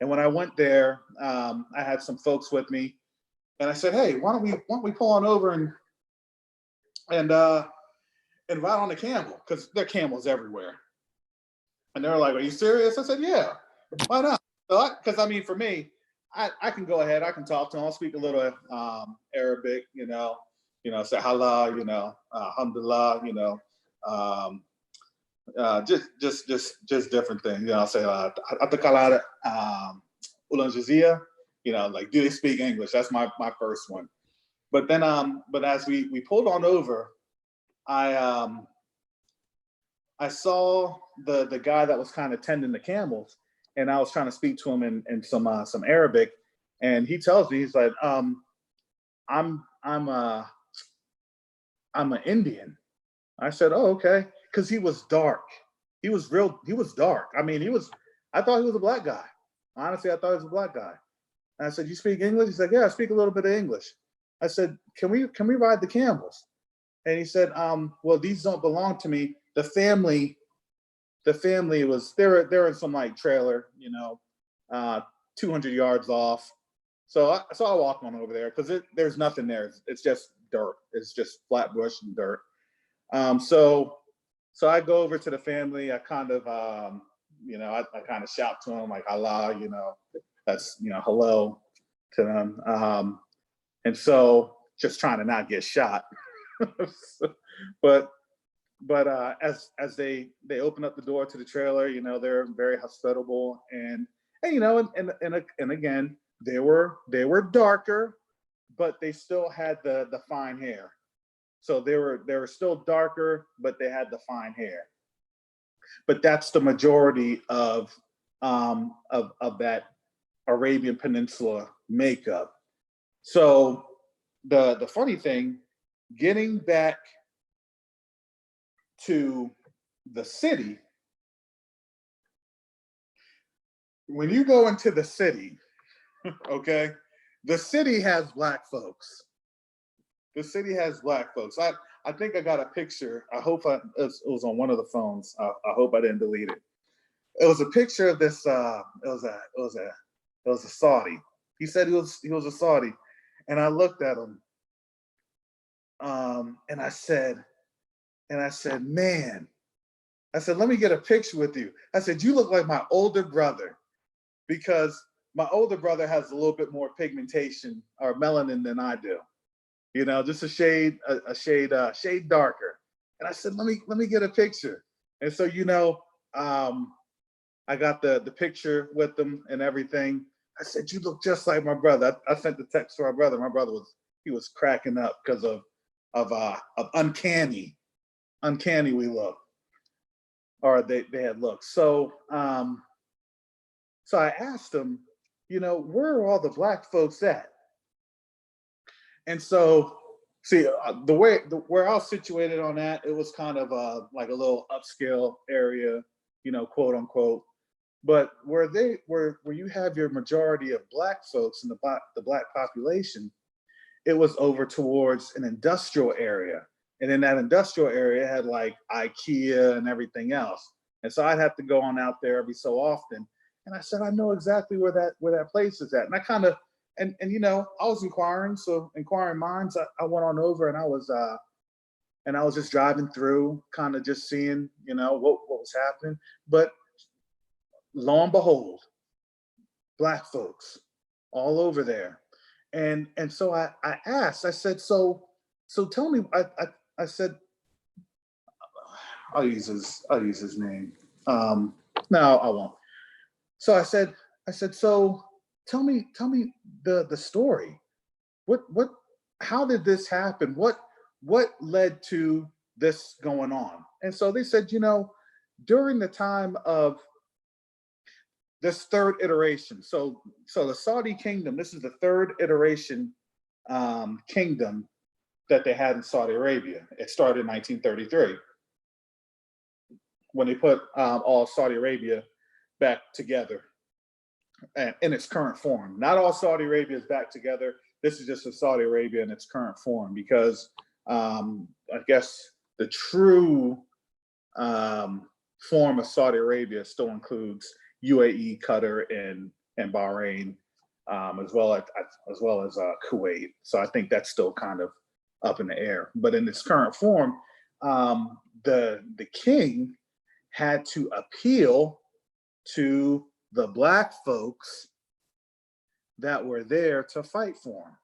And when I went there, I had some folks with me, and I said, "Hey, why don't we pull on over and ride on the camel, because there are camels everywhere." And they were like, "Are you serious?" I said, "Yeah, why not?" Because for me, I can go ahead, I can talk to them. I'll speak a little Arabic, say halal, alhamdulillah, just different things. I'll say atakalada ulan jazia, like, do they speak English? That's my first one. But then but as we pulled on over, I saw the guy that was kind of tending the camels, and I was trying to speak to him in some Arabic, and he tells me, he's like, I'm an Indian. I said, "Oh, okay," because he was dark. He was dark. I thought he was a black guy. Honestly, I thought he was a black guy. And I said, "You speak English?" He said, "Yeah, I speak a little bit of English." I said, Can we ride the camels?" And he said, "Well, these don't belong to me. The family was they're in some like trailer, 200 yards off." So I walked on over there because there's nothing there. It's just dirt. It's just flat bush and dirt. So I go over to the family. I kind of I kind of shout to them like Allah, that's hello to them. And so just trying to not get shot. but as they open up the door to the trailer, they're very hospitable, and again, they were darker, but they still had the fine hair. So they were still darker, but they had the fine hair. But that's the majority of that Arabian Peninsula makeup. So the funny thing, getting back to the city, when you go into the city, okay, the city has black folks. The city has black folks. I think I got a picture. I hope it was on one of the phones. I hope I didn't delete it. it was a picture of this. It was a Saudi. He said he was a Saudi, and I looked at him, and I said, man, I said, let me get a picture with you. I said, you look like my older brother because my older brother has a little bit more pigmentation or melanin than I do. Just a shade darker. And I said, let me get a picture. And so, I got the picture with them and everything. I said, you look just like my brother. I sent the text to my brother. My brother was cracking up because of uncanny we look, or they had looked. So I asked him, where are all the black folks at? And so, see, where I was situated on that, it was kind of like a little upscale area, quote unquote. But where you have your majority of black folks in the black population, it was over towards an industrial area. And in that industrial area, it had like IKEA and everything else. And so I'd have to go on out there every so often. And I said, I know exactly where that place is at. And I kind of, and I was inquiring. So inquiring minds, I went on over and I was just driving through, kind of just seeing, what was happening. But lo and behold, black folks all over there. And so I asked, I said, so tell me, I said, I'll use his name. No, I won't. So I said, so tell me the story. What how did this happen? What led to this going on? And so they said, during the time of this third iteration. So the Saudi kingdom, this is the third iteration kingdom that they had in Saudi Arabia. It started in 1933 when they put all Saudi Arabia back together in its current form. Not all Saudi Arabia is back together. This is just a Saudi Arabia in its current form because I guess the true form of Saudi Arabia still includes UAE, Qatar, and Bahrain, as well as Kuwait. So I think that's still kind of up in the air. But in its current form, the king had to appeal to the black folks that were there to fight for him.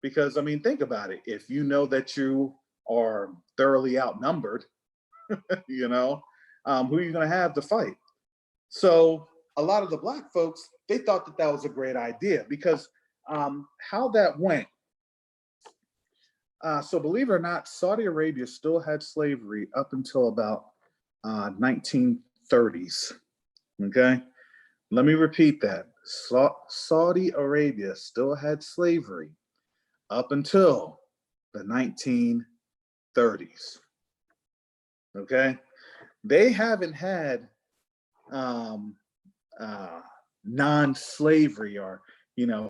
Because I mean, think about it. If you know that you are thoroughly outnumbered, who are you going to have to fight? So a lot of the black folks, they thought that was a great idea because how that went. So believe it or not, Saudi Arabia still had slavery up until about 1930s. Okay, let me repeat that. Saudi Arabia still had slavery up until the 1930s. Okay, they haven't had non-slavery or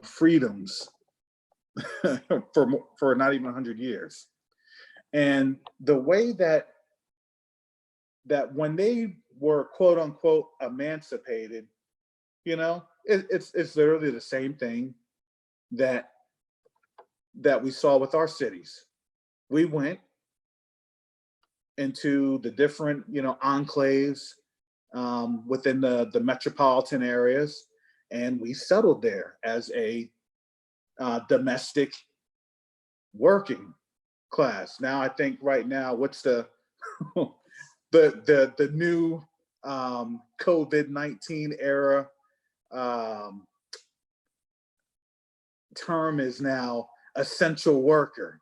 freedoms for not even 100 years. And the way that when they were quote unquote emancipated, it's literally the same thing that we saw with our cities. We went into the different enclaves within the metropolitan areas, and we settled there as a domestic working class. Now I think right now, what's the the new COVID-19 era term is now essential worker,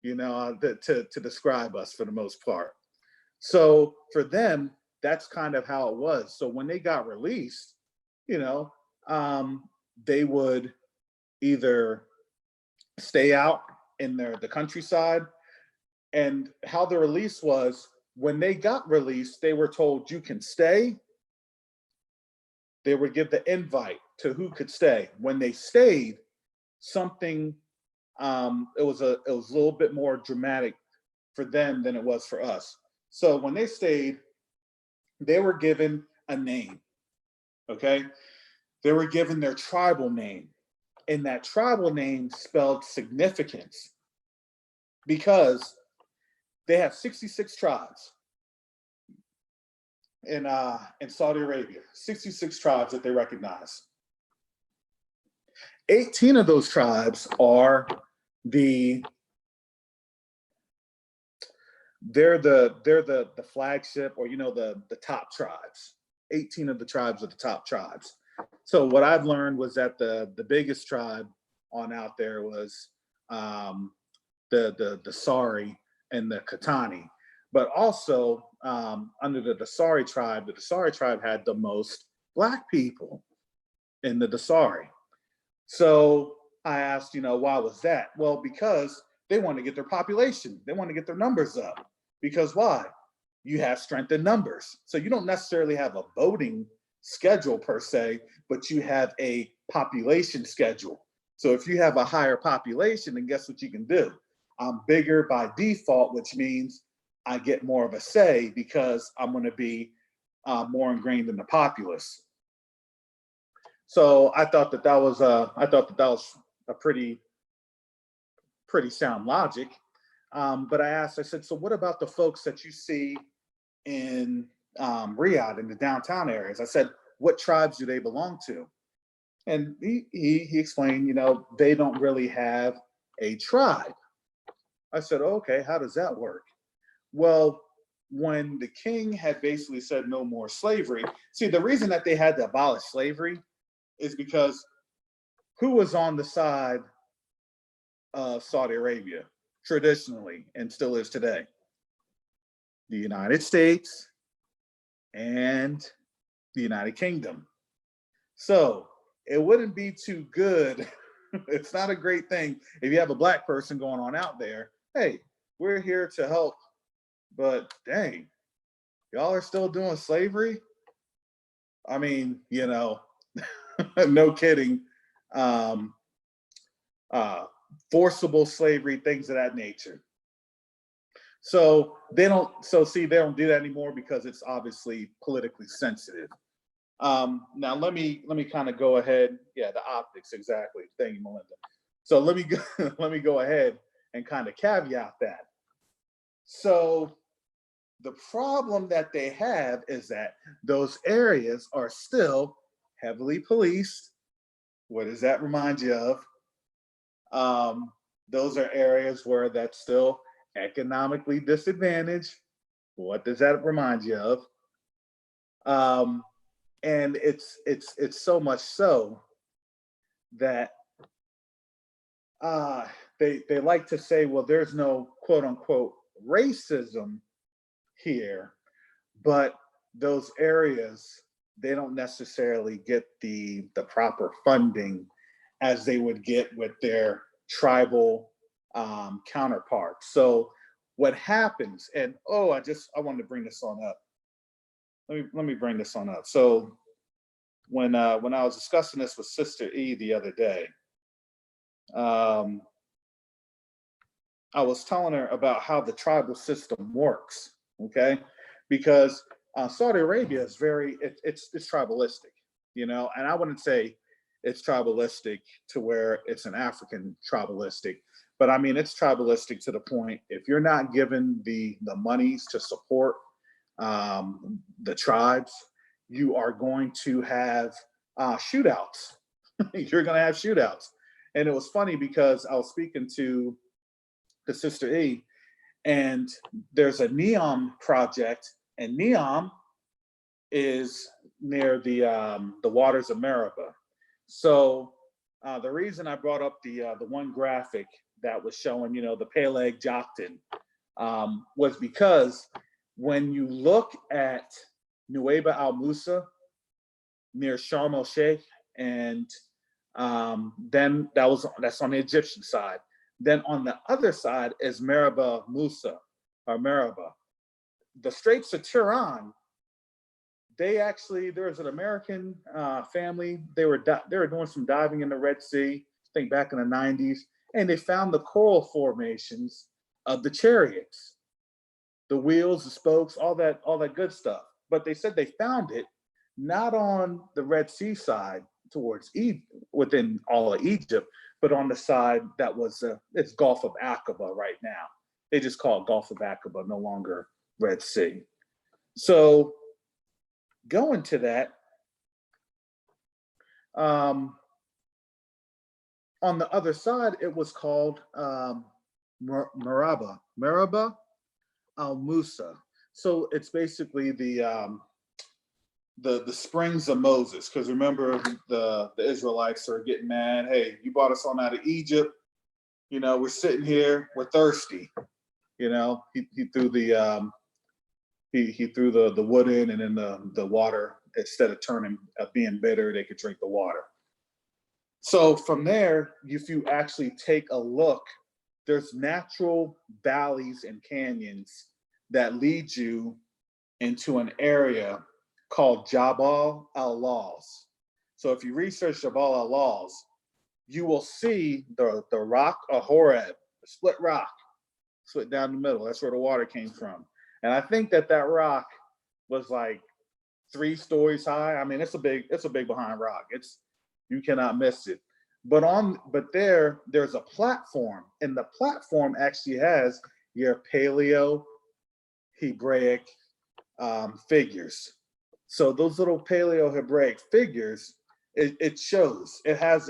to describe us for the most part. So for them, that's kind of how it was. So when they got released, they would either stay out in the countryside. And how the release was, when they got released, they were told you can stay. They would give the invite to who could stay. When they stayed, something it was a little bit more dramatic for them than it was for us. So when they stayed, they were given a name. Okay, they were given their tribal name, and that tribal name spelled significance because they have 66 tribes in Saudi Arabia, 66 tribes that they recognize. 18 of those tribes are the they're the flagship, or the top tribes. 18 of the tribes are the top tribes. So what I've learned was that the biggest tribe on out there was the Sari and the Katani, but also under the Dasari tribe, the Dasari tribe had the most Black people in the Dasari. So I asked, why was that? Well, because they want to get their population, they want to get their numbers up. Because why? You have strength in numbers. So you don't necessarily have a voting schedule per se, but you have a population schedule. So if you have a higher population, then guess what you can do? I'm bigger by default, which means I get more of a say because I'm going to be more ingrained in the populace. So I thought that was a pretty sound logic. But I said, so what about the folks that you see in Riyadh, in the downtown areas? I said, what tribes do they belong to? And he explained, they don't really have a tribe. I said, okay, how does that work? Well, when the king had basically said no more slavery, see, the reason that they had to abolish slavery is because who was on the side of Saudi Arabia traditionally and still is today? The United States and the United Kingdom. So it wouldn't be too good. It's not a great thing if you have a Black person going on out there, hey, we're here to help, but dang, y'all are still doing slavery? I mean, no kidding. Forcible slavery, things of that nature. So they don't do that anymore because it's obviously politically sensitive. Now let me kind of go ahead. Yeah, the optics, exactly. Thank you, Melinda. So let me go ahead and kind of caveat that. So the problem that they have is that those areas are still heavily policed. What does that remind you of? Those are areas where that's still economically disadvantaged. What does that remind you of? And it's so much so that they like to say, well, there's no quote unquote racism here, but those areas, they don't necessarily get the proper funding as they would get with their tribal counterparts. So what happens, and I wanted to bring this on up. Let me bring this on up. So when I was discussing this with Sister E the other day, I was telling her about how the tribal system works. Okay, because Saudi Arabia is it's tribalistic, and I wouldn't say it's tribalistic to where it's an African tribalistic, but I mean it's tribalistic to the point if you're not given the monies to support the tribes, you are going to have shootouts. You're going to have shootouts. And it was funny because I was speaking to the Sister E, and there's a NEOM project, and NEOM is near the waters of Maraba. So the reason I brought up the one graphic that was showing, the Peleg Joktan, was because when you look at Nuweiba Al Musa near Sharm el Sheikh, and then that's on the Egyptian side. Then on the other side is Maraba Musa, or Maraba. The Straits of Tiran, there was an American family. They were doing some diving in the Red Sea, I think back in the 90s, and they found the coral formations of the chariots, the wheels, the spokes, all that good stuff. But they said they found it not on the Red Sea side towards within all of Egypt, but on the side that was it's Gulf of Aqaba right now. They just call it Gulf of Aqaba, no longer Red Sea. So going to that, on the other side, it was called Meribah al Musa. So it's basically the springs of Moses. Because remember, the Israelites are getting mad. Hey, you brought us on out of Egypt. You know, we're sitting here, we're thirsty. You know, he threw the he threw the wood in, and then the water, instead of turning being bitter, they could drink the water. So from there, if you actually take a look, there's natural valleys and canyons that lead you into an area called Jabal al-Lawz. So if you research Jabal al-Lawz, you will see the rock of Horeb, the split rock, split down the middle. That's where the water came from. And I think that rock was like 3 stories high. I mean, it's a big behind rock. You cannot miss it. But there's a platform, and the platform actually has your Paleo Hebraic figures. So those little Paleo Hebraic figures, it shows it has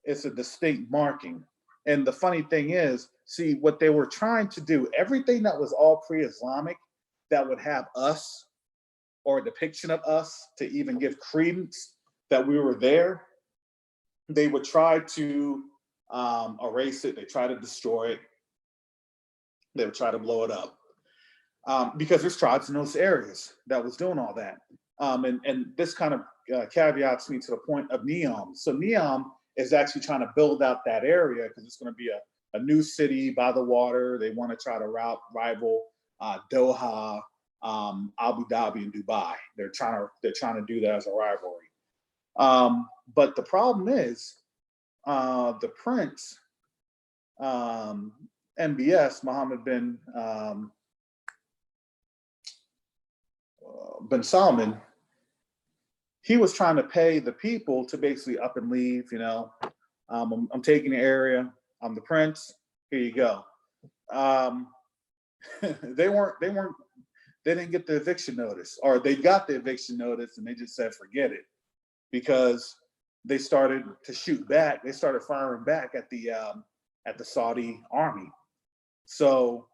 it's a distinct marking. And the funny thing is, see what they were trying to do, everything that was all pre-Islamic that would have us or a depiction of us to even give credence that we were there, they would try to erase it. They try to destroy it. They would try to blow it up. Because there's tribes in those areas that was doing all that. And this kind of caveats me to the point of Neom. So Neom is actually trying to build out that area because it's going to be a new city by the water. They want to try to rival Doha, Abu Dhabi, and Dubai. They're trying to do that as a rivalry. But the problem is the prince, MBS, Mohammed bin Salman, he was trying to pay the people to basically up and leave. You know, I'm taking the area. I'm the prince. Here you go. They didn't get the eviction notice, or they got the eviction notice and they just said forget it, because they started to shoot back. They started firing back at the Saudi army. So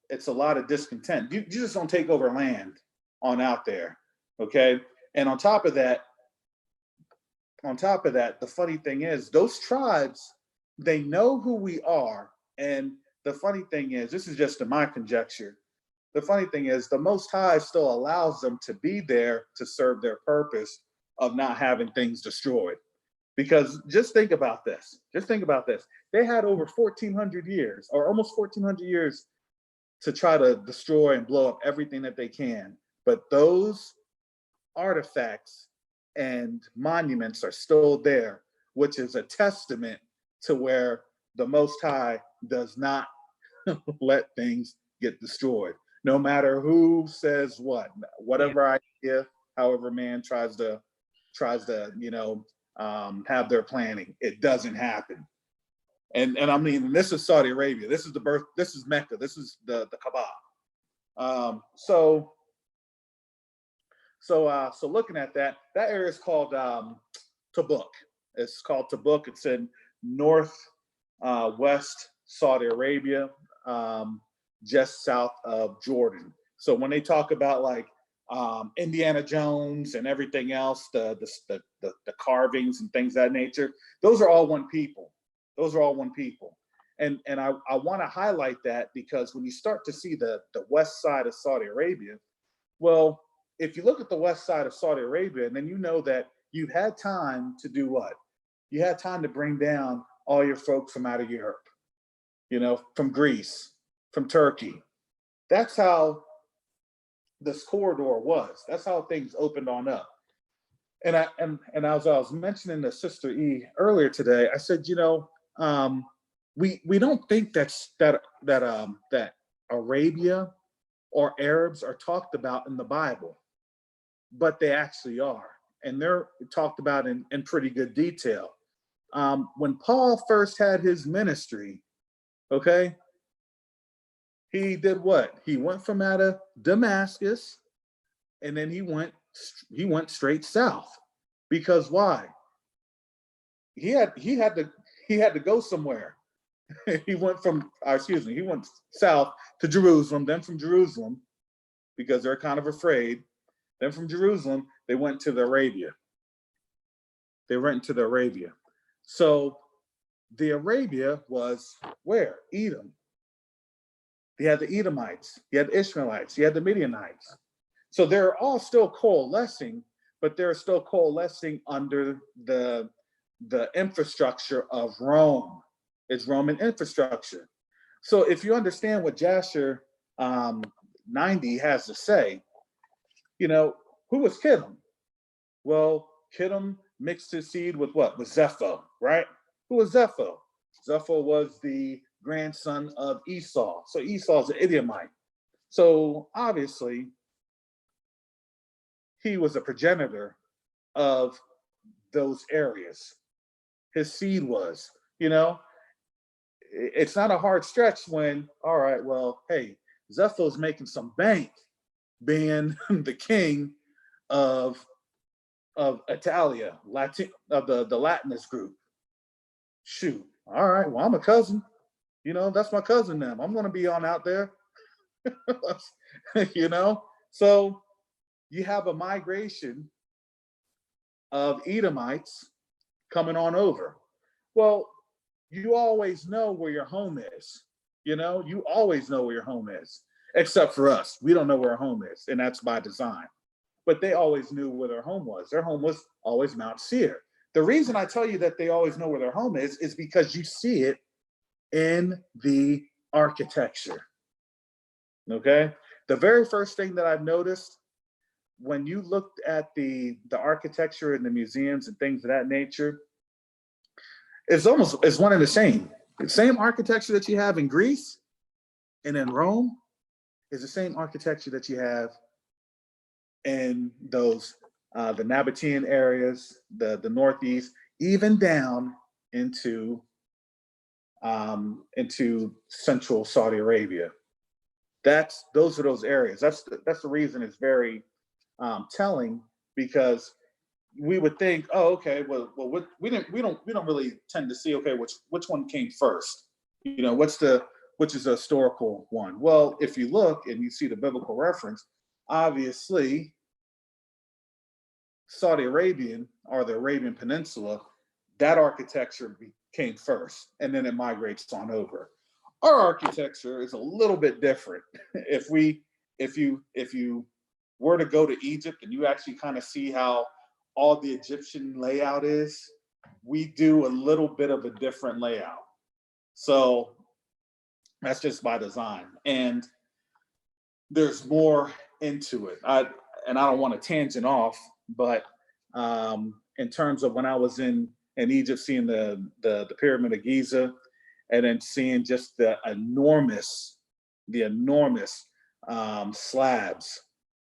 it's a lot of discontent. You just don't take over land on out there, okay? And on top of that, the funny thing is, those tribes, they know who we are. And the funny thing is, this is just my conjecture. The funny thing is, the Most High still allows them to be there to serve their purpose of not having things destroyed. Because just think about this. They had over 1,400 years, or almost 1,400 years, to try to destroy and blow up everything that they can. But those artifacts and monuments are still there, which is a testament to where the Most High does not let things get destroyed. No matter who says what, whatever idea, however man tries to have their planning, it doesn't happen. And I mean, this is Saudi Arabia. This is the birth. This is Mecca. This is the Kaaba. So looking at that area is called Tabuk. It's called Tabuk. It's in west Saudi Arabia, just south of Jordan. So when they talk about like Indiana Jones and everything else, the carvings and things of that nature, those are all one people. And I want to highlight that, because when you start to see the west side of Saudi Arabia, well, if you look at the west side of Saudi Arabia, and then you know that you had time to do what? You had time to bring down all your folks from out of Europe, from Greece, from Turkey. That's how this corridor was. That's how things opened on up. And as I was mentioning to Sister E earlier today, I said, we don't think that Arabia or Arabs are talked about in the Bible. but they actually are. And they're talked about in pretty good detail. When Paul first had his ministry, okay, he did what? He went from out of Damascus, and then he went straight south. Because why? He had to go somewhere. He went south to Jerusalem, then from Jerusalem, because they're kind of afraid. Then from Jerusalem, they went to the Arabia. They went to the Arabia. So the Arabia was where? Edom. You had the Edomites, you had the Ishmaelites, you had the Midianites. So they're all still coalescing, but they're still coalescing under the infrastructure of Rome. It's Roman infrastructure. So if you understand what Jasher 90 has to say, who was Kittim? Well, Kittim mixed his seed with what? With Zepho, right? Who was Zepho? Zepho was the grandson of Esau. So Esau's an Edomite. So obviously, he was a progenitor of those areas. His seed was, it's not a hard stretch when, all right, well, hey, Zepho's making some bank being the king of Italia, of the Latinist group. Shoot, all right, well, I'm a cousin. That's my cousin now. I'm going to be on out there. So you have a migration of Edomites coming on over. Well, you always know where your home is. You always know where your home is, except for us. We don't know where our home is, and that's by design. But they always knew where their home was. Their home was always Mount Seir. The reason I tell you that they always know where their home is because you see it in the architecture. Okay? The very first thing that I've noticed when you looked at the architecture in the museums and things of that nature, it's one and the same. The same architecture that you have in Greece and in Rome is the same architecture that you have in those the Nabatean areas, the Northeast, even down into central Saudi Arabia. Those are those areas. That's the reason it's very telling, because we would think, oh, okay, well, we don't really tend to see, okay, which one came first, which is the historical one. Well, if you look and you see the biblical reference, obviously Saudi Arabian, or the Arabian Peninsula, that architecture came first, and then it migrates on over. Our architecture is a little bit different. If you were to go to Egypt and you actually kind of see how all the Egyptian layout is, we do a little bit of a different layout. So that's just by design. And there's more into it. I don't want to tangent off, but in terms of when I was in Egypt, seeing the Pyramid of Giza, and then seeing just the enormous slabs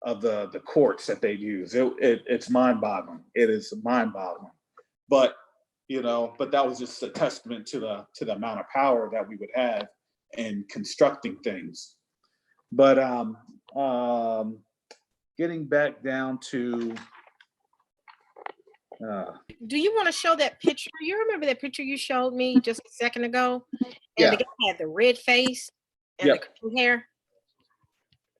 of the quartz that they use, it's mind-boggling. It is mind-boggling. But that was just a testament to the amount of power that we would have in constructing things. But getting back down to do you want to show that picture? You remember that picture you showed me just a second ago? And yeah, the guy had the red face and yep. the curly hair.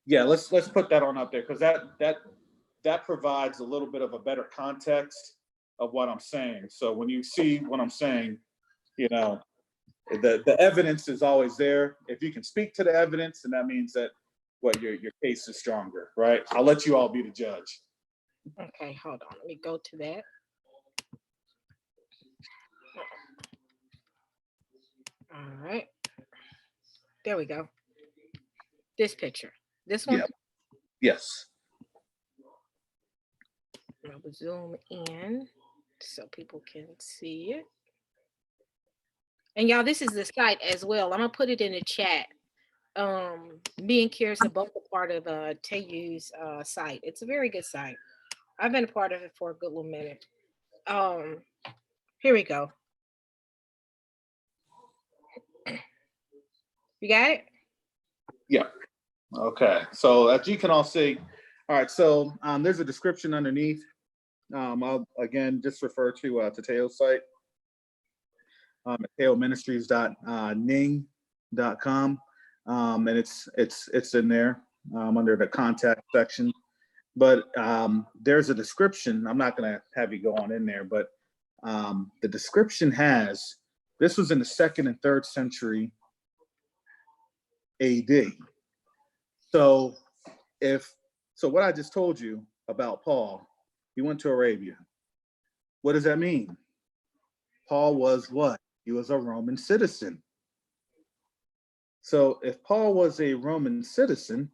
Yeah, let's put that on up there, because that provides a little bit of a better context of what I'm saying. So when you see what I'm saying, the evidence is always there. If you can speak to the evidence, then that means that your case is stronger, right? I'll let you all be the judge. Okay, hold on. Let me go to that. All right. There we go. This picture. This one? Yeah. Yes. I'll zoom in so people can see it. And y'all, this is the site as well. I'm gonna put it in the chat. Me and Kirsten both a part of Teyu's site. It's a very good site. I've been a part of it for a good little minute. Um, Here we go. You got it? Yeah. Okay. So as you can all see, all right. So there's a description underneath. I'll again just refer to Teo's site, teoministries.ning.com, and it's in there under the contact section. But there's a description. I'm not going to have you go on in there, but the description has this was in the 2nd and 3rd century AD. So what I just told you about Paul, he went to Arabia. What does that mean? Paul was what? He was a Roman citizen. So if Paul was a Roman citizen,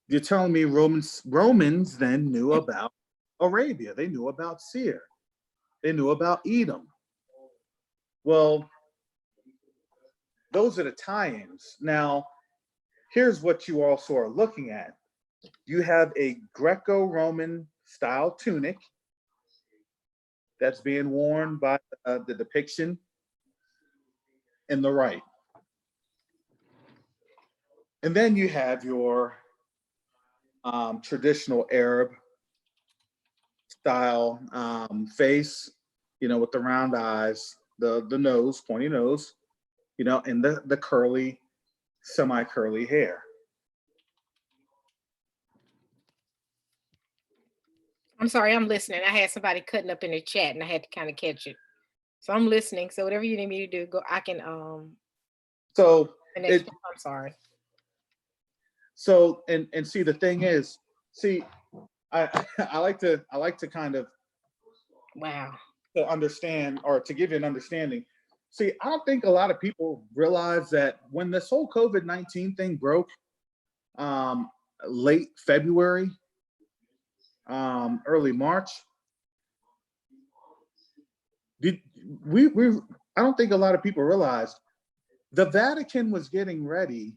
you're telling me Romans then knew about Arabia. They knew about Seir. They knew about Edom. Well, those are the tie-ins. Now, here's what you also are looking at. You have a Greco-Roman style tunic that's being worn by the depiction in the right. And then you have your traditional Arab style face, with the round eyes, the nose, pointy nose, and the curly, semi-curly hair. I'm sorry, I'm listening. I had somebody cutting up in the chat and I had to kind of catch it. So I'm listening. So whatever you need me to do, go. I can So the next one, I'm sorry. So and see, the thing is, I I like to kind of Wow. to understand, or to give you an understanding. See, I don't think a lot of people realize that when this whole COVID-19 thing broke, late February, early March, did we I don't think a lot of people realized the Vatican was getting ready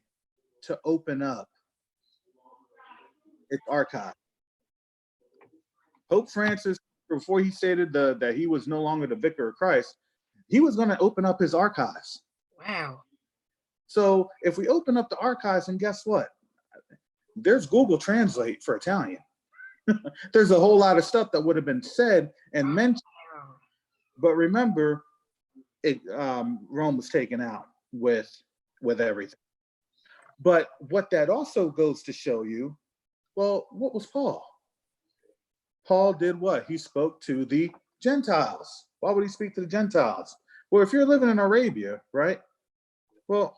to open up its archive. Pope Francis, before he stated that he was no longer the vicar of Christ, he was going to open up his archives. Wow. So if we open up the archives, and guess what? There's Google Translate for Italian. There's a whole lot of stuff that would have been said and mentioned. But remember, Rome was taken out with everything. But what that also goes to show you, well, what was Paul? Paul did what? He spoke to the Gentiles. Why would he speak to the Gentiles? Well, if you're living in Arabia, right? Well,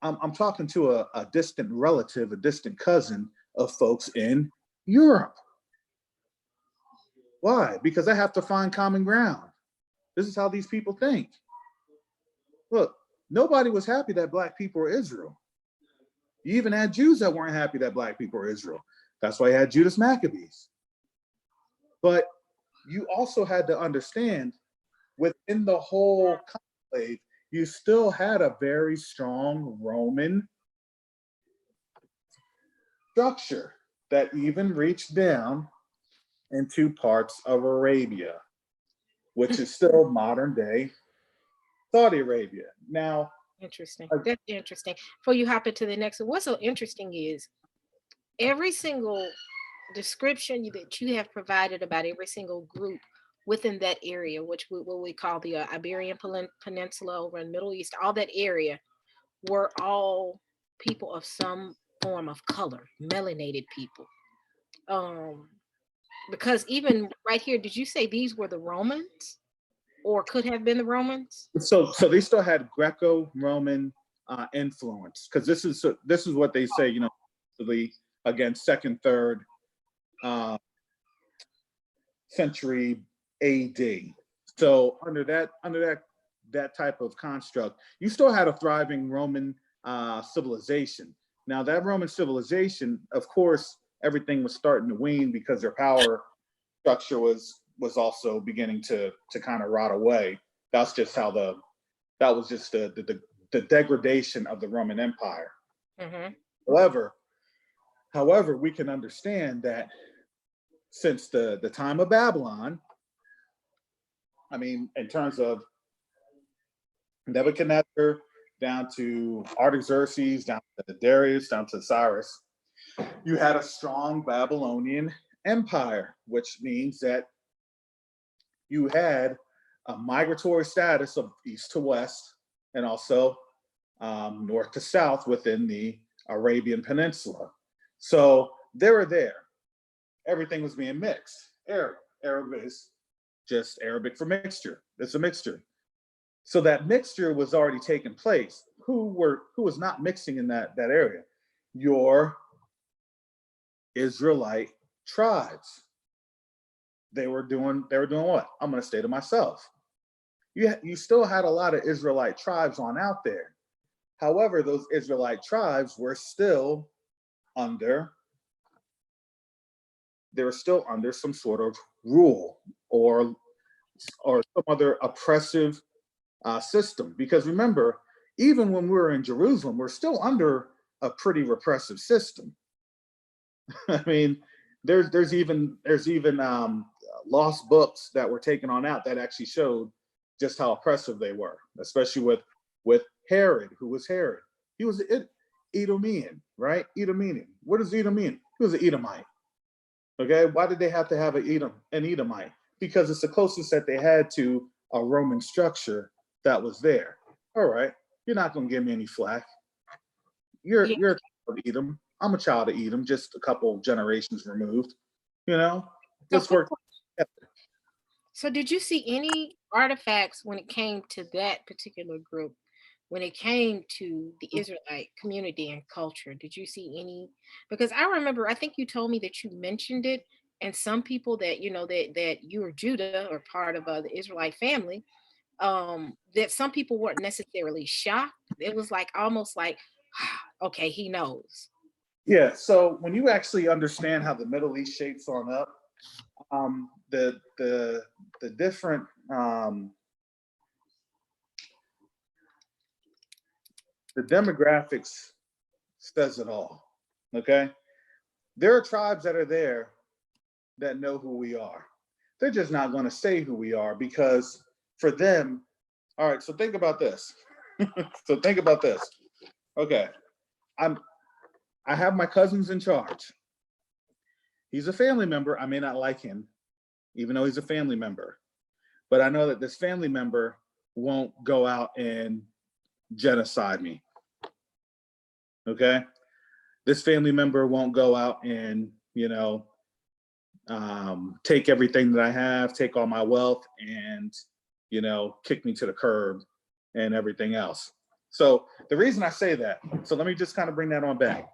I'm talking to a distant relative, a distant cousin of folks in Europe. Why? Because I have to find common ground. This is how these people think. Look, nobody was happy that Black people were Israel. You even had Jews that weren't happy that Black people were Israel. That's why you had Judas Maccabees. But you also had to understand, within the whole conclave, you still had a very strong Roman structure that even reached down into parts of Arabia, which is still modern day Saudi Arabia. Now, Interesting. That's interesting. Before you hop into the next one, what's so interesting is every single description that you have provided about every single group within that area, which what we call the Iberian Peninsula over in the Middle East, all that area were all people of some form of color, melanated people. Um, because even right here, did you say these were the Romans, or could have been the Romans? so they still had Greco-Roman influence, because this is what they say, again, 2nd, 3rd century AD. So under that type of construct, you still had a thriving Roman civilization. Now that Roman civilization, of course, everything was starting to wane because their power structure was also beginning to kind of rot away. That's just how that was just the degradation of the Roman Empire. Mm-hmm. However, However, we can understand that since the time of Babylon, I mean, in terms of Nebuchadnezzar down to Artaxerxes, down to Darius, down to Cyrus, you had a strong Babylonian empire, which means that you had a migratory status of east to west and also north to south within the Arabian Peninsula. So they were there. Everything was being mixed. Arab is just Arabic for mixture. It's a mixture. So that mixture was already taking place. Who was not mixing in that area? Your Israelite tribes. They were doing what? I'm going to stay to myself. You still had a lot of Israelite tribes on out there. However, those Israelite tribes were still under some sort of rule or some other oppressive system. Because remember, even when we were in Jerusalem, we're still under a pretty repressive system. I mean, there's even lost books that were taken on out that actually showed just how oppressive they were, especially with Herod. Who was Herod? He was an Edomian, right? Edomian. What does Edom mean? He was an Edomite. Okay, why did they have to have an Edomite? Because it's the closest that they had to a Roman structure that was there. All right, you're not going to give me any flack. You're a child of Edom. I'm a child of Edom, just a couple generations removed. You know, let's work together. So did you see any artifacts when it came to that particular group? When it came to the Israelite community and culture, did you see any? Because I remember, I think you told me that you mentioned it, and some people that that you were Judah or part of the Israelite family, that some people weren't necessarily shocked. It was like almost like, okay, he knows. Yeah. So when you actually understand how the Middle East shapes on up, the different the demographics says it all. Okay, there are tribes that are there that know who we are. They're just not going to say who we are because for them, all right. So think about this. Okay, I have my cousin's in charge. He's a family member. I may not like him, even though he's a family member. But I know that this family member won't go out and genocide me. Okay? This family member won't go out and, take everything that I have, take all my wealth, and, kick me to the curb and everything else. So the reason I say that, so let me just kind of bring that on back.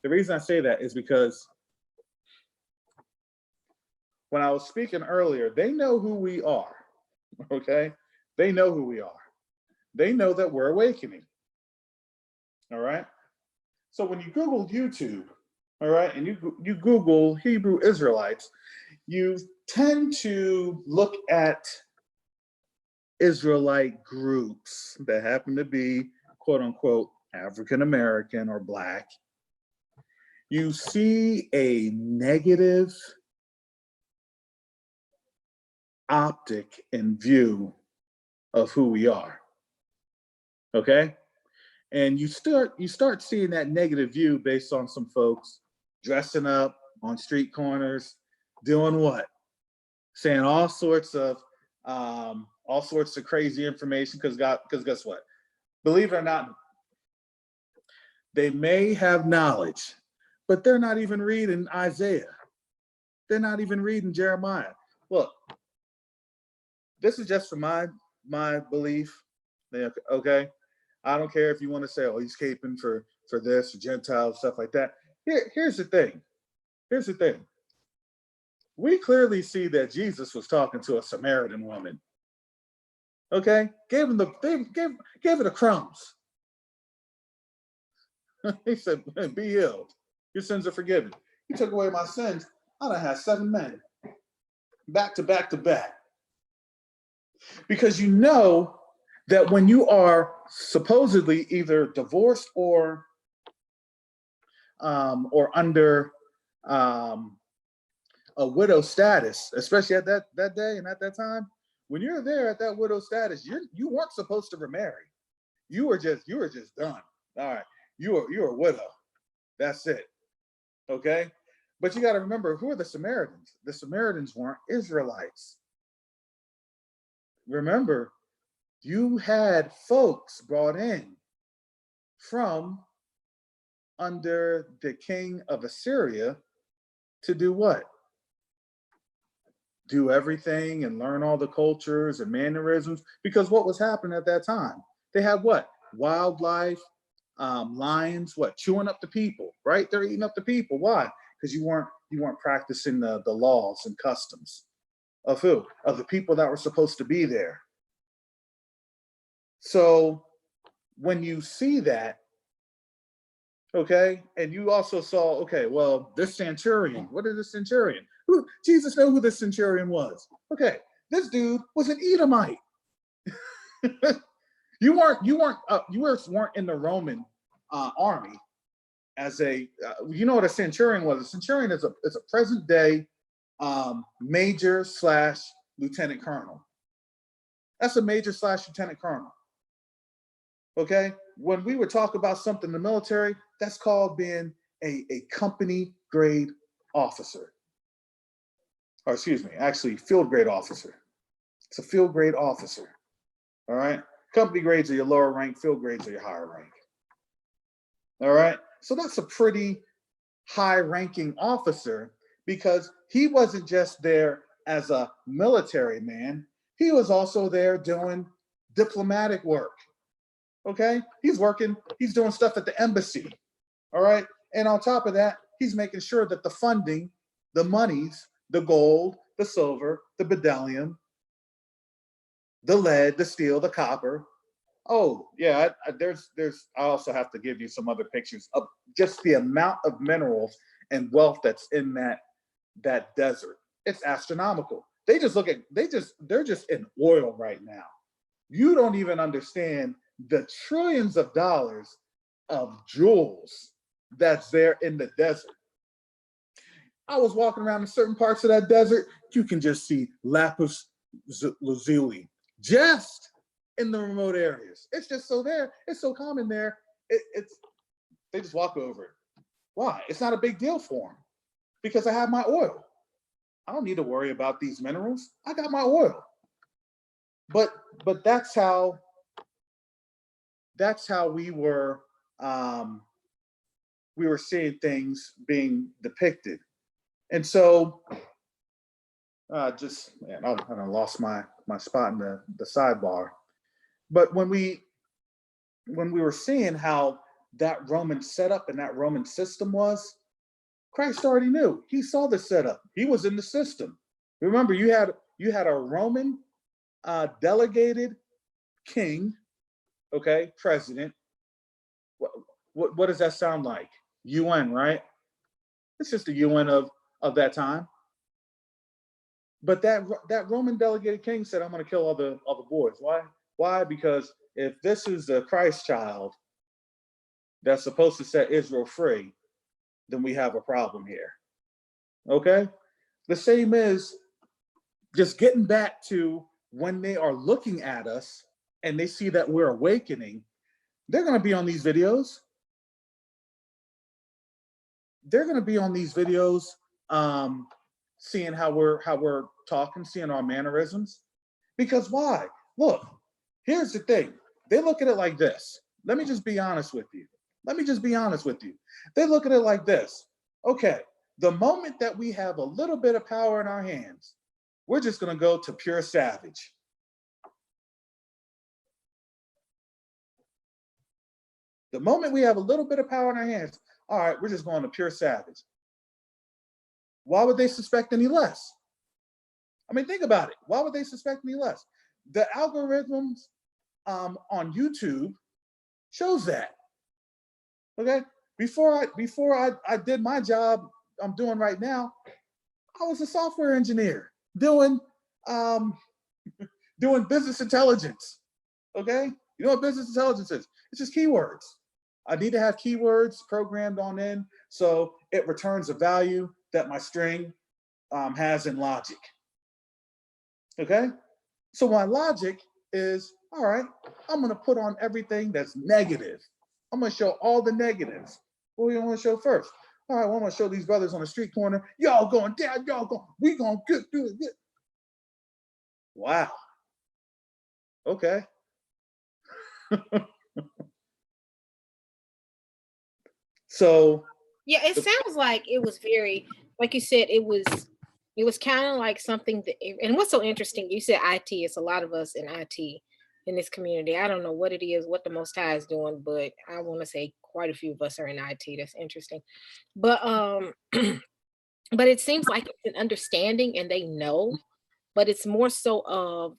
The reason I say that is because when I was speaking earlier, they know who we are, okay? They know who we are. They know that we're awakening, all right? So when you Google YouTube, all right, and you Google Hebrew Israelites, you tend to look at Israelite groups that happen to be, quote unquote, African American or Black. You see a negative optic and view of who we are. Okay? And you start seeing that negative view based on some folks dressing up on street corners, doing what? Saying all sorts of crazy information because guess what? Believe it or not, they may have knowledge, but they're not even reading Isaiah. They're not even reading Jeremiah. Look, this is just for my belief. Okay, I don't care if you want to say, "Oh, he's caping for this, for Gentiles, stuff like that." Here's the thing. Here's the thing. We clearly see that Jesus was talking to a Samaritan woman. Okay, gave her the crumbs. He said, "Be healed. Your sins are forgiven." He took away my sins. I done had 7 men, back to back to back. Because you know that when you are supposedly either divorced or or under a widow status, especially at that day and at that time, when you're there at that widow status, you weren't supposed to remarry. You were just done. All right, you're a widow. That's it. Okay, but you got to remember, who are the Samaritans? The Samaritans weren't Israelites. Remember, you had folks brought in from under the king of Assyria to do what? Do everything and learn all the cultures and mannerisms. Because what was happening at that time? They had what? Wildlife, lions, what? Chewing up the people, right? They're eating up the people. Why? Because you weren't practicing the laws and customs of who? Of the people that were supposed to be there. So when you see that, okay, and you also saw, okay, well, this centurion, what is this centurion? Who, Jesus knew who this centurion was. Okay, this dude was an Edomite. you weren't in the Roman army as a, you know what a centurion was? A centurion is a present day major / lieutenant colonel. That's a major / lieutenant colonel. Okay, when we would talk about something in the military, that's called being a company grade officer. Or excuse me, actually field grade officer. It's a field grade officer. All right, company grades are your lower rank, field grades are your higher rank. All right, so that's a pretty high ranking officer, because he wasn't just there as a military man, he was also there doing diplomatic work. Okay, he's doing stuff at the embassy. All right, and on top of that, he's making sure that the funding, the monies, the gold, the silver, the bdellium, the lead, the steel, the copper. Oh yeah, I also have to give you some other pictures of just the amount of minerals and wealth that's in that desert. It's astronomical. They're just in oil right now. You don't even understand the trillions of dollars of jewels that's there in the desert. I was walking around in certain parts of that desert, you can just see lapis lazuli just in the remote areas. It's just so there. It's so common there. They just walk over it. Why? It's not a big deal for them, because I have my oil. I don't need to worry about these minerals. I got my oil. But that's how we were seeing things being depicted. And so I lost my spot in the sidebar. But when we were seeing how that Roman setup and that Roman system was, Christ already knew. He saw the setup. He was in the system. Remember, you had a Roman delegated king, okay, president. What does that sound like? UN, right? It's just the UN of that time. But that Roman delegated king said, "I'm going to kill all the boys." Why? Why? Because if this is the Christ child that's supposed to set Israel free, then we have a problem here. Okay? The same is just getting back to when they are looking at us and they see that we're awakening, they're going to be on these videos. They're going to be on these videos, seeing how we're talking, seeing our mannerisms. Because why? Look, here's the thing. They look at it like this. Let me just be honest with you. They look at it like this. Okay, the moment that we have a little bit of power in our hands, we're just going to go to pure savage. The moment we have a little bit of power in our hands, all right, we're just going to pure savage. Why would they suspect any less? I mean, think about it. Why would they suspect any less? The algorithms on YouTube shows that. Okay, before I did my job I'm doing right now, I was a software engineer doing business intelligence. Okay, you know what business intelligence is? It's just keywords. I need to have keywords programmed on in so it returns a value that my string has in logic. Okay? So my logic is, all right, I'm going to put on everything that's negative. I'm going to show all the negatives. What do you want to show first? All right, well, I'm going to show these brothers on the street corner. Y'all going down, y'all going, we going to do it. Wow. Okay. So, Yeah, it sounds like it was very, like you said, it was kind of like something that, and what's so interesting, you said IT, it's a lot of us in IT in this community. I don't know what it is, what the Most High is doing, but I want to say quite a few of us are in IT. That's interesting. But but it seems like it's an understanding and they know, but it's more so of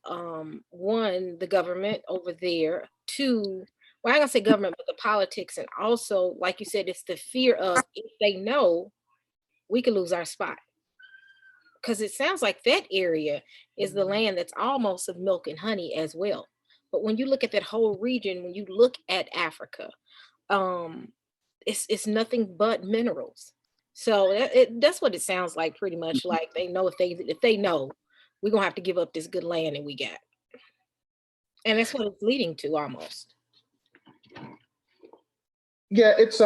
one, the government over there, two, well, I'm gonna say government, but the politics, and also, like you said, it's the fear of if they know, we could lose our spot. Because it sounds like that area is the land that's almost of milk and honey as well. But when you look at that whole region, when you look at Africa, um, it's nothing but minerals. So that's what it sounds like, pretty much. Like they know, if they know, we're gonna have to give up this good land that we got, and that's what it's leading to almost. yeah, it's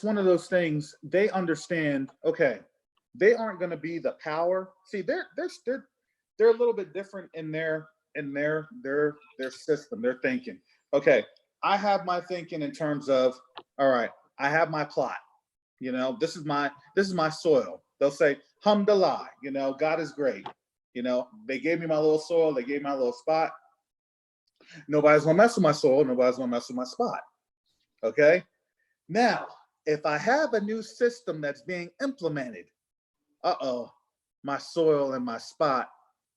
one of those things. They understand, okay, they aren't going to be the power. See, they're a little bit different in their system, their thinking. Okay, I have my thinking in terms of, all right, I have my plot. This is my soil. They'll say, Hamdallah, God is great. They gave me my little soil, they gave me my little spot. Nobody's gonna mess with my soil, nobody's gonna mess with my spot. Okay. Now, if I have a new system that's being implemented, uh-oh, my soil and my spot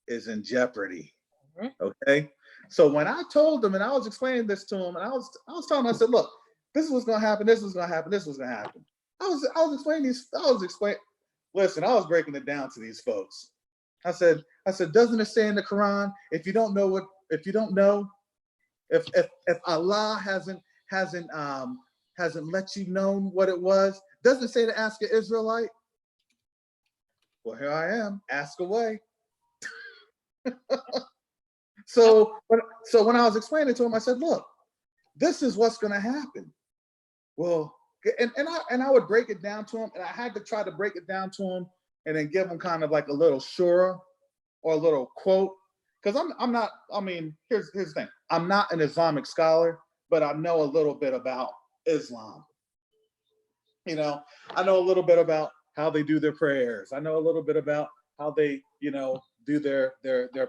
is in jeopardy. Mhm. Okay. So when I told them and I was explaining this to them, and I was telling them, I said, look, this is what's gonna happen, this was gonna happen, this was gonna happen. I was explaining these, listen, I was breaking it down to these folks. I said, doesn't it say in the Quran, if you don't know, if Allah hasn't let you know what it was, doesn't it say to ask an Israelite? Well, here I am, ask away. So when I was explaining to him, I said, look, this is what's going to happen. Well, and I would break it down to him, and I had to try to break it down to him and then give him kind of like a little surah or a little quote. Because I'm not, I mean, here's the thing. I'm not an Islamic scholar, but I know a little bit about Islam. I know a little bit about how they do their prayers. I know a little bit about how they, do their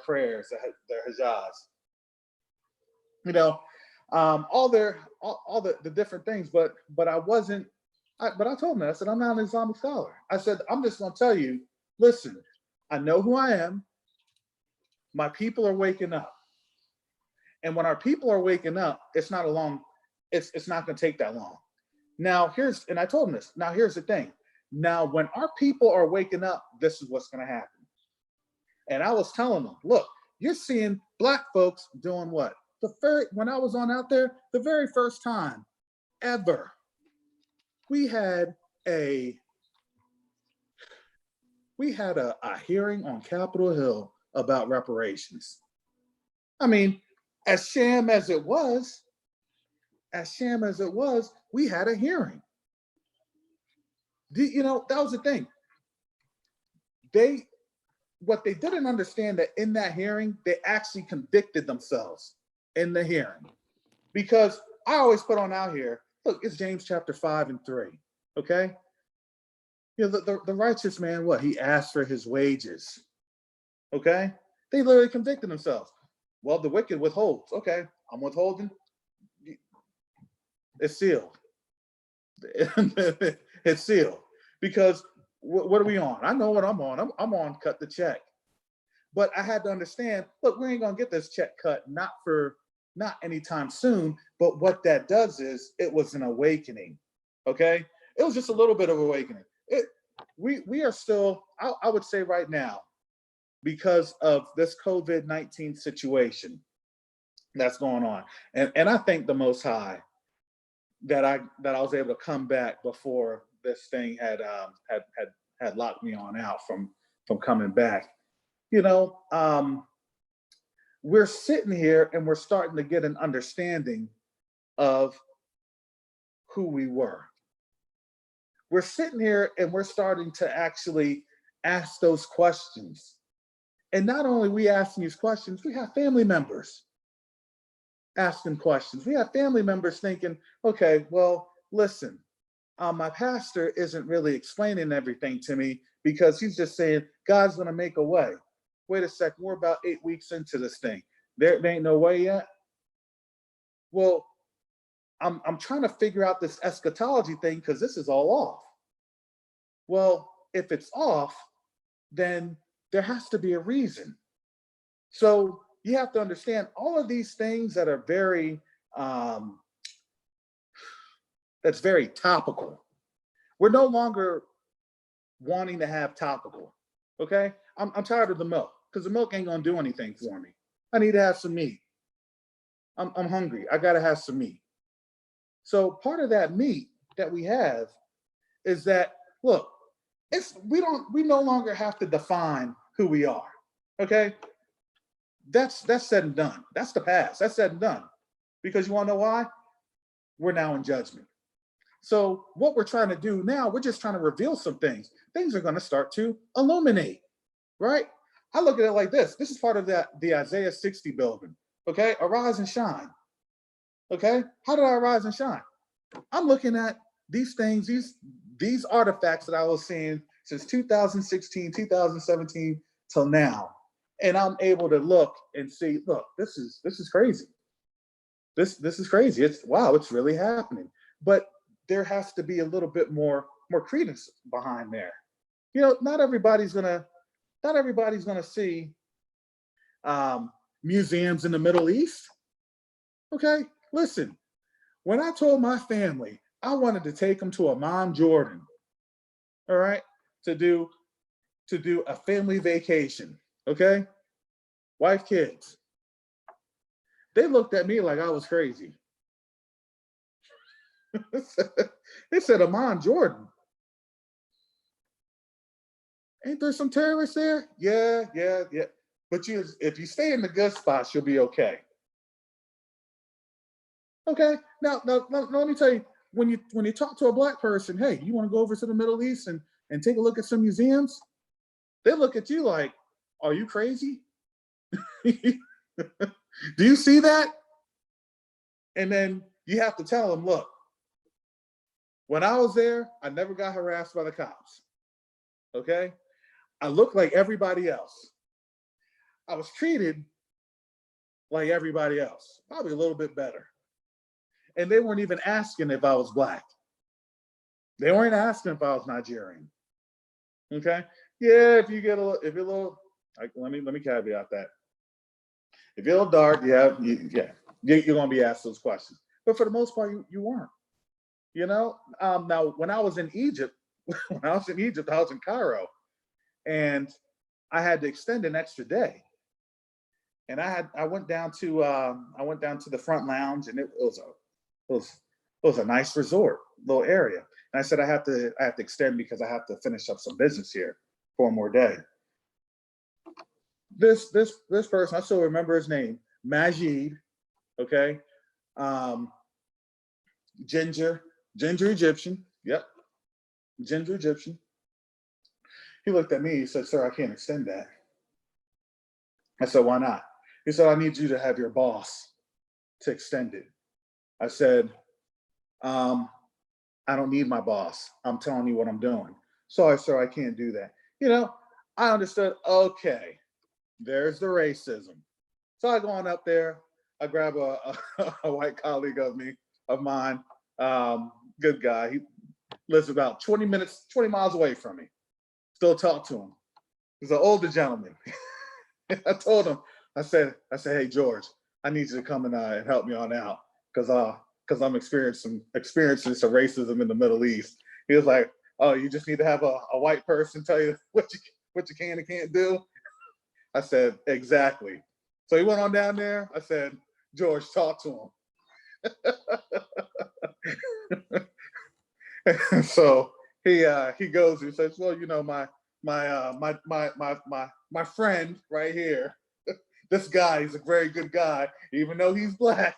prayers, their hajjahs. All the different things. But I wasn't. But I told him that. I said, I'm not an Islamic scholar. I said, I'm just going to tell you. Listen, I know who I am. My people are waking up, and when our people are waking up, it's not a long. It's not going to take that long. Now and I told him this. Now here's the thing. Now when our people are waking up, this is what's going to happen. And I was telling them, look, you're seeing Black folks doing what? When I was on out there, the very first time ever, we had a hearing on Capitol Hill about reparations. I mean, as sham as it was, we had a hearing. That was the thing. What they didn't understand, that in that hearing, they actually convicted themselves in the hearing. Because I always put on out here, look, it's James chapter 5 and 3. Okay? The righteous man, what? He asked for his wages. Okay? They literally convicted themselves. Well, the wicked withholds. Okay, I'm withholding. It's sealed. It's sealed. Because what are we on? I know what I'm on. I'm on cut the check. But I had to understand, look, we ain't gonna get this check cut, not anytime soon. But what that does is it was an awakening. Okay? It was just a little bit of awakening. We are still, I would say right now, because of this COVID-19 situation, that's going on. And I thank the Most High that I was able to come back before this thing had locked me on out from coming back. You know, we're sitting here and we're starting to get an understanding of who we were. We're sitting here and we're starting to actually ask those questions. And not only we asking these questions, we have family members asking questions. We have family members thinking, okay, well, listen, my pastor isn't really explaining everything to me because he's just saying God's going to make a way. Wait a second, we're about 8 weeks into this thing. There ain't no way yet. Well, I'm trying to figure out this eschatology thing because this is all off. Well, if it's off, then there has to be a reason. So you have to understand all of these things that are that's very topical. We're no longer wanting to have topical. Okay, I'm tired of the milk because the milk ain't gonna do anything for me. I need to have some meat. I'm hungry. I gotta have some meat. So part of that meat that we have is that, look, we no longer have to define who we are. Okay, that's said and done. That's the past. That's said and done. Because you want to know why? We're now in judgment. So what we're trying to do now, we're just trying to reveal some things. Things are going to start to illuminate, right? I look at it like this. This is part of the Isaiah 60 building. Okay, arise and shine. Okay, how did I arise and shine? I'm looking at these things, these artifacts that I was seeing since 2016, 2017 till now, and I'm able to look and see. Look, this is crazy. This is crazy. It's wow. It's really happening. But there has to be a little bit more credence behind there. You know, not everybody's gonna see museums in the Middle East. Okay, listen. When I told my family I wanted to take them to Amman, Jordan, all right, to do a family vacation, okay, wife, kids, they looked at me like I was crazy. They said, Amman, Jordan, ain't there some terrorists there? Yeah. But if you stay in the good spots, you'll be okay. Okay. Now, let me tell you, when you talk to a black person, hey, you want to go over to the Middle East and take a look at some museums? They look at you like, are you crazy? Do you see that? And then you have to tell them, look, when I was there, I never got harassed by the cops. Okay? I looked like everybody else. I was treated like everybody else, probably a little bit better. And they weren't even asking if I was black. They weren't asking if I was Nigerian. Okay? Yeah, if you're a little, like, let me caveat that. If you're a little dark, you're gonna be asked those questions. But for the most part, you weren't. You know. Now, when I was in Egypt, I was in Cairo, and I had to extend an extra day. And I went down to the front lounge, and it was a nice resort, little area. And I said I have to extend because I have to finish up some business here for one more day. This person, I still remember his name, Majid. Okay, ginger Egyptian. Yep, ginger Egyptian. He looked at me. He said, "Sir, I can't extend that." I said, "Why not?" He said, "I need you to have your boss to extend it." I said, "I don't need my boss. I'm telling you what I'm doing." "Sorry, sir, I can't do that." You know, I understood. Okay, there's the racism. So I go on up there. I grab a white colleague of mine. Good guy. He lives about 20 miles away from me. Still talk to him. He's an older gentleman. I told him, I said, "Hey George, I need you to come and help me on out because I'm experiencing some racism in the Middle East." He was like, "Oh, you just need to have a white person tell you what you can and can't do." I said, "Exactly." So he went on down there. I said, George, talk to him. So he goes, he says, well, you know, my friend right here, this guy, he's a very good guy, even though he's black.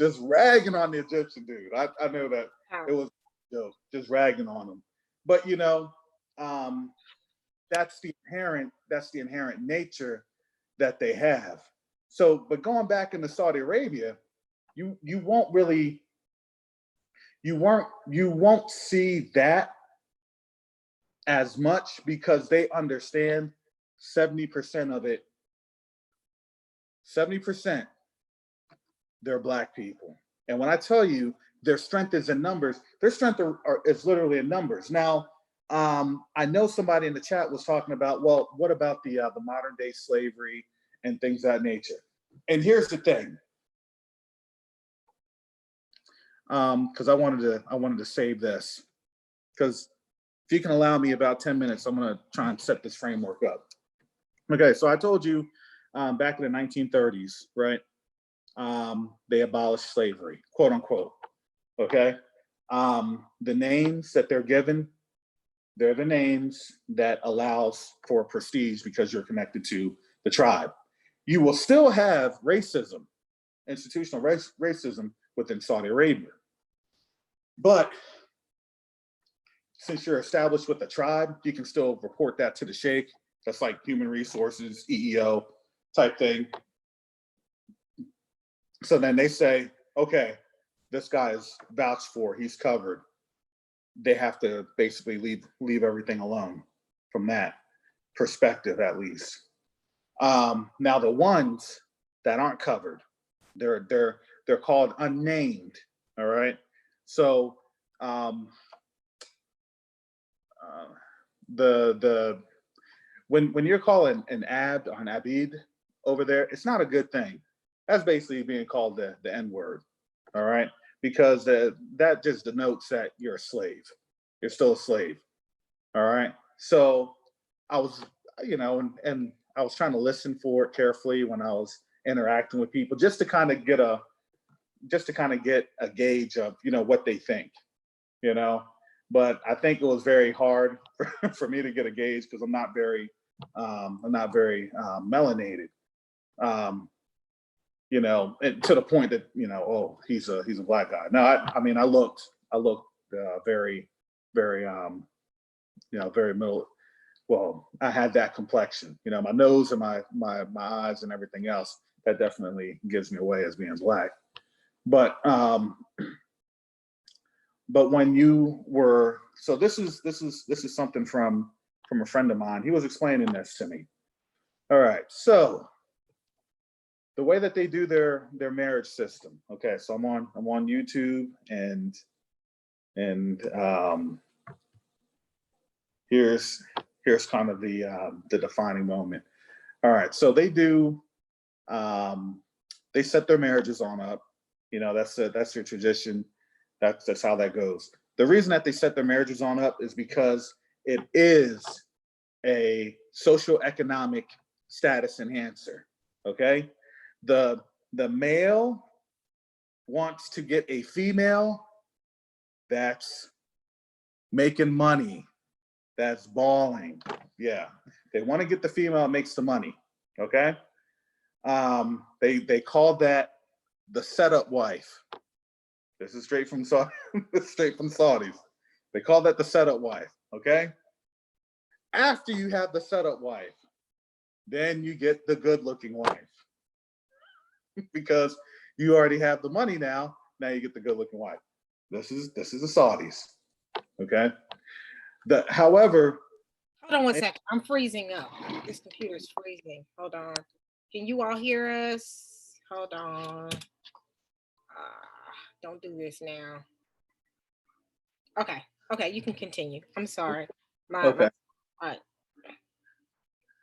just ragging on the Egyptian dude. I know that it was a joke, just ragging on him. But you know, um, that's the inherent nature that they have. So, but going back into Saudi Arabia, you won't really you won't see that as much because they understand 70% of it, 70% they're black people. And when I tell you their strength is in numbers, their strength is literally in numbers. Now, I know somebody in the chat was talking about, well, what about the modern day slavery and things of that nature? And here's the thing, because I wanted to save this, because if you can allow me about 10 minutes, I'm going to try and set this framework up. Okay, so I told you back in the 1930s, right? They abolished slavery, quote unquote. Okay, the names that they're given, they're the names that allows for prestige because you're connected to the tribe. You will still have racism, institutional racism within Saudi Arabia. But since you're established with the tribe, you can still report that to the sheikh. That's like human resources, EEO type thing. So then they say, okay, this guy is vouched for, he's covered. They have to basically leave everything alone from that perspective, at least. Now the ones that aren't covered, they're called unnamed. All right. So when you're called an abd or an abid over there, it's not a good thing. That's basically being called the N-word. All right, because that just denotes that you're a slave. You're still a slave. All right. So I was, you know, and I was trying to listen for it carefully when I was interacting with people, just to kind of get a gauge of, you know, what they think, you know. But I think it was very hard for me to get a gauge because I'm not very melanated. You know, to the point that, you know, oh, he's a black guy. No, I mean, I looked very, very, you know, very middle. Well, I had that complexion, you know, my nose and my eyes and everything else. That definitely gives me away as being black. But when you were, so this is something from a friend of mine. He was explaining this to me. All right, so the way that they do their marriage system. Okay, so I'm on YouTube and here's kind of the defining moment. All right, so they do they set their marriages on up. You know, that's their tradition. That's how that goes. The reason that they set their marriages on up is because it is a social economic status enhancer. Okay, the male wants to get a female that's making money, that's balling. Yeah, they want to get the female that makes the money. Okay, they call that the setup wife. This is straight from Saudis. They call that the setup wife. Okay, after you have the setup wife, then you get the good-looking wife. Because you already have the money now. Now you get the good-looking wife. This is the Saudis. Okay. However, hold on one second. I'm freezing up. This computer's freezing. Hold on. Can you all hear us? Hold on. Don't do this now. Okay, you can continue. I'm sorry. Okay. All right.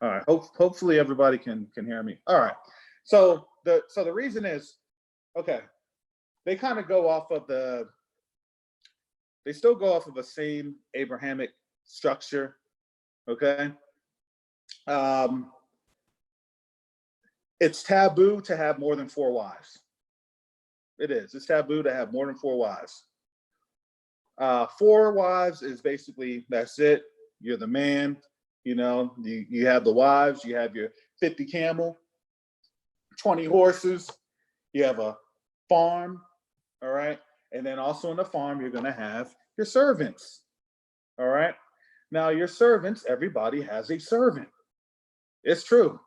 All right. Hopefully everybody can hear me. All right. So the reason is, okay, they kind of go off of they still go off of the same Abrahamic structure. Okay. It's taboo to have more than 4 wives. It is. It's taboo to have more than 4 wives. 4 wives is basically that's it. You're the man. You have the wives. You have your 50 camel, 20 horses. You have a farm. All right. And then also in the farm, you're going to have your servants. All right. Now, your servants, everybody has a servant. It's true.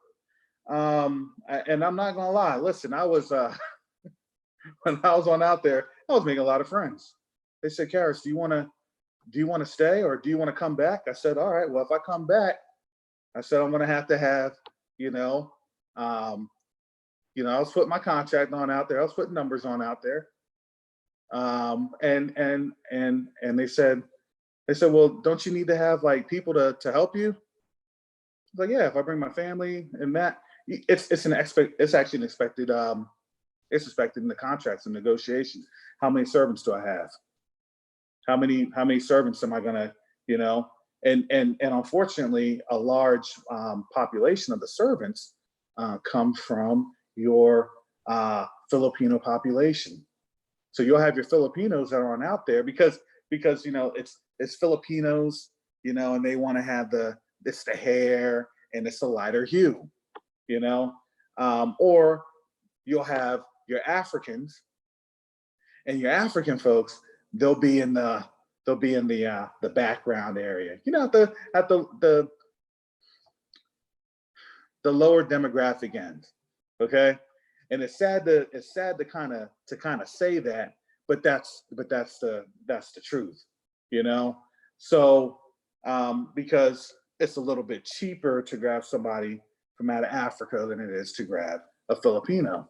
And I'm not going to lie. Listen, I was, when I was on out there, I was making a lot of friends. They said, Karis, do you want to stay or do you want to come back? I said, all right, well, if I come back, I said, I'm going to have, I was putting my contract on out there. I was putting numbers on out there. And they said, well, don't you need to have like people to help you? I was like, yeah, if I bring my family and that, it's actually an expected, it's expected in the contracts and negotiations. How many servants do I have? How many servants am I gonna, and unfortunately, a large population of the servants come from your Filipino population. So you'll have your Filipinos that are on out there because it's Filipinos, and they want to have it's the hair and it's a lighter hue, or you'll have your Africans, and your African folks, they'll be in the background area, the lower demographic end. Okay. And it's sad to kind of say that, but that's the truth, So because it's a little bit cheaper to grab somebody from out of Africa than it is to grab a Filipino,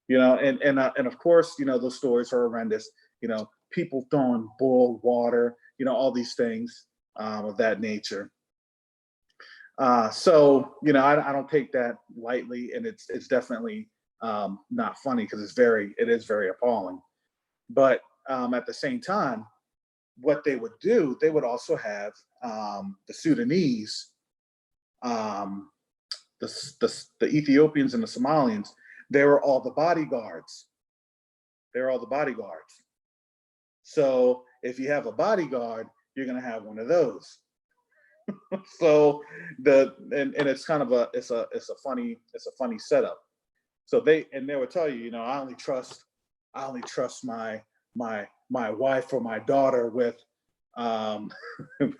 and of course, those stories are horrendous, people throwing boiled water, all these things of that nature. So I don't take that lightly, and it's definitely not funny because it is very appalling. But at the same time, what they would do, they would also have the Sudanese, the Ethiopians and the Somalians. They were all the bodyguards. So if you have a bodyguard, you're going to have one of those. So and it's kind of it's a funny setup. So they would tell you, I only trust my wife or my daughter with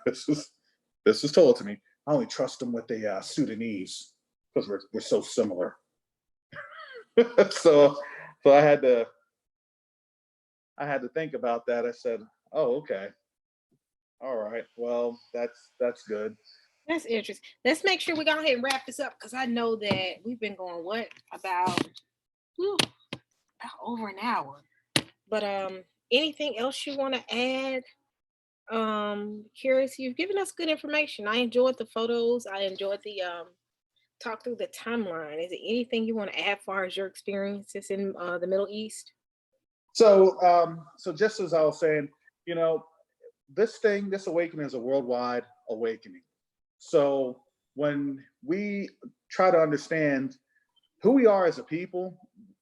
this was told to me. I only trust them with the Sudanese because we're so similar. so I had to think about that. I said, oh, okay. All right. Well, that's good. That's interesting. Let's make sure we go ahead and wrap this up because I know that we've been going about over an hour. But anything else you want to add? Curious, you've given us good information. I enjoyed the photos. I enjoyed the talk through the timeline. Is there anything you want to add as far as your experiences in the Middle East? So just as I was saying, this awakening is a worldwide awakening. So when we try to understand who we are as a people,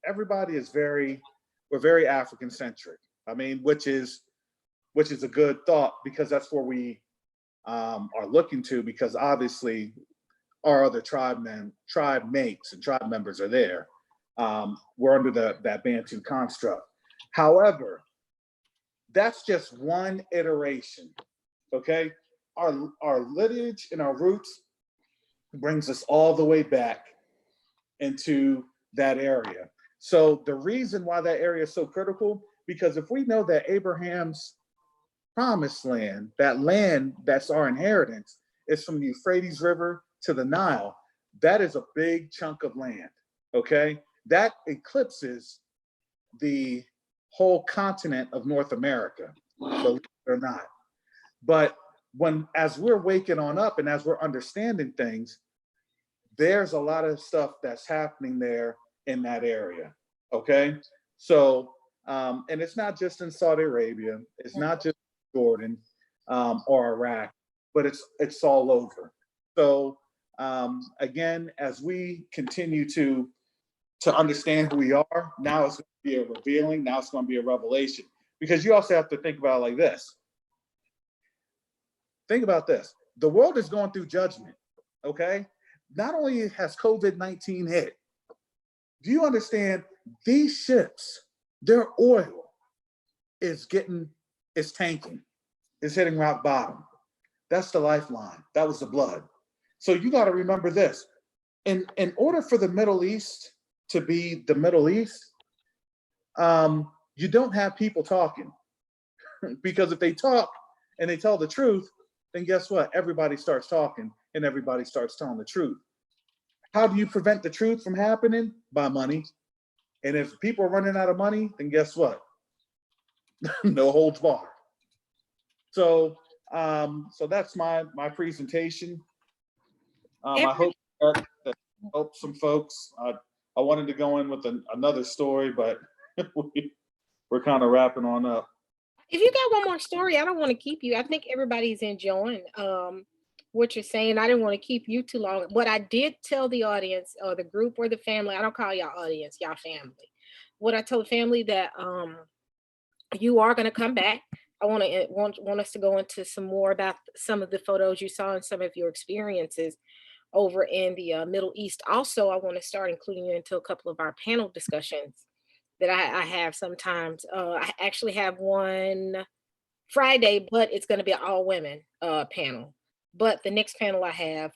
everybody we're very African centric. I mean, which is a good thought because that's where we are looking to, because obviously our other tribe mates and tribe members are there. We're under that Bantu construct. However, that's just one iteration. Okay, our lineage and our roots brings us all the way back into that area. So the reason why that area is so critical, because if we know that Abraham's promised land, that land that's our inheritance, is from the Euphrates River to the Nile, that is a big chunk of land. Okay, that eclipses the whole continent of North America, believe it or not. But as we're waking on up and as we're understanding things, there's a lot of stuff that's happening there in that area. Okay, so and it's not just in Saudi Arabia, it's not just Jordan or Iraq, but it's all over. So again, as we continue to to understand who we are. Now it's going to be a revealing. Now it's going to be a revelation. Because you also have to think about it like this. Think about this. The world is going through judgment, okay? Not only has COVID-19 hit, do you understand these ships, their oil is tanking, is hitting rock bottom. That's the lifeline. That was the blood. So you got to remember this. In order for the Middle East to be the Middle East, you don't have people talking. Because if they talk and they tell the truth, then guess what? Everybody starts talking and everybody starts telling the truth. How do you prevent the truth from happening? By money. And if people are running out of money, then guess what? No holds barred. So that's my presentation. I hope that helps some folks. I wanted to go in with another story, but we're kind of wrapping on up. If you got one more story, I don't want to keep you. I think everybody's enjoying what you're saying. I didn't want to keep you too long. What I did tell the audience or the group or the family, I don't call y'all audience, y'all family. What I told the family that you are going to come back. I want us to go into some more about some of the photos you saw and some of your experiences over in the Middle East. Also, I want to start including you into a couple of our panel discussions that I have sometimes. I actually have one Friday, but it's going to be an all women panel. But the next panel I have,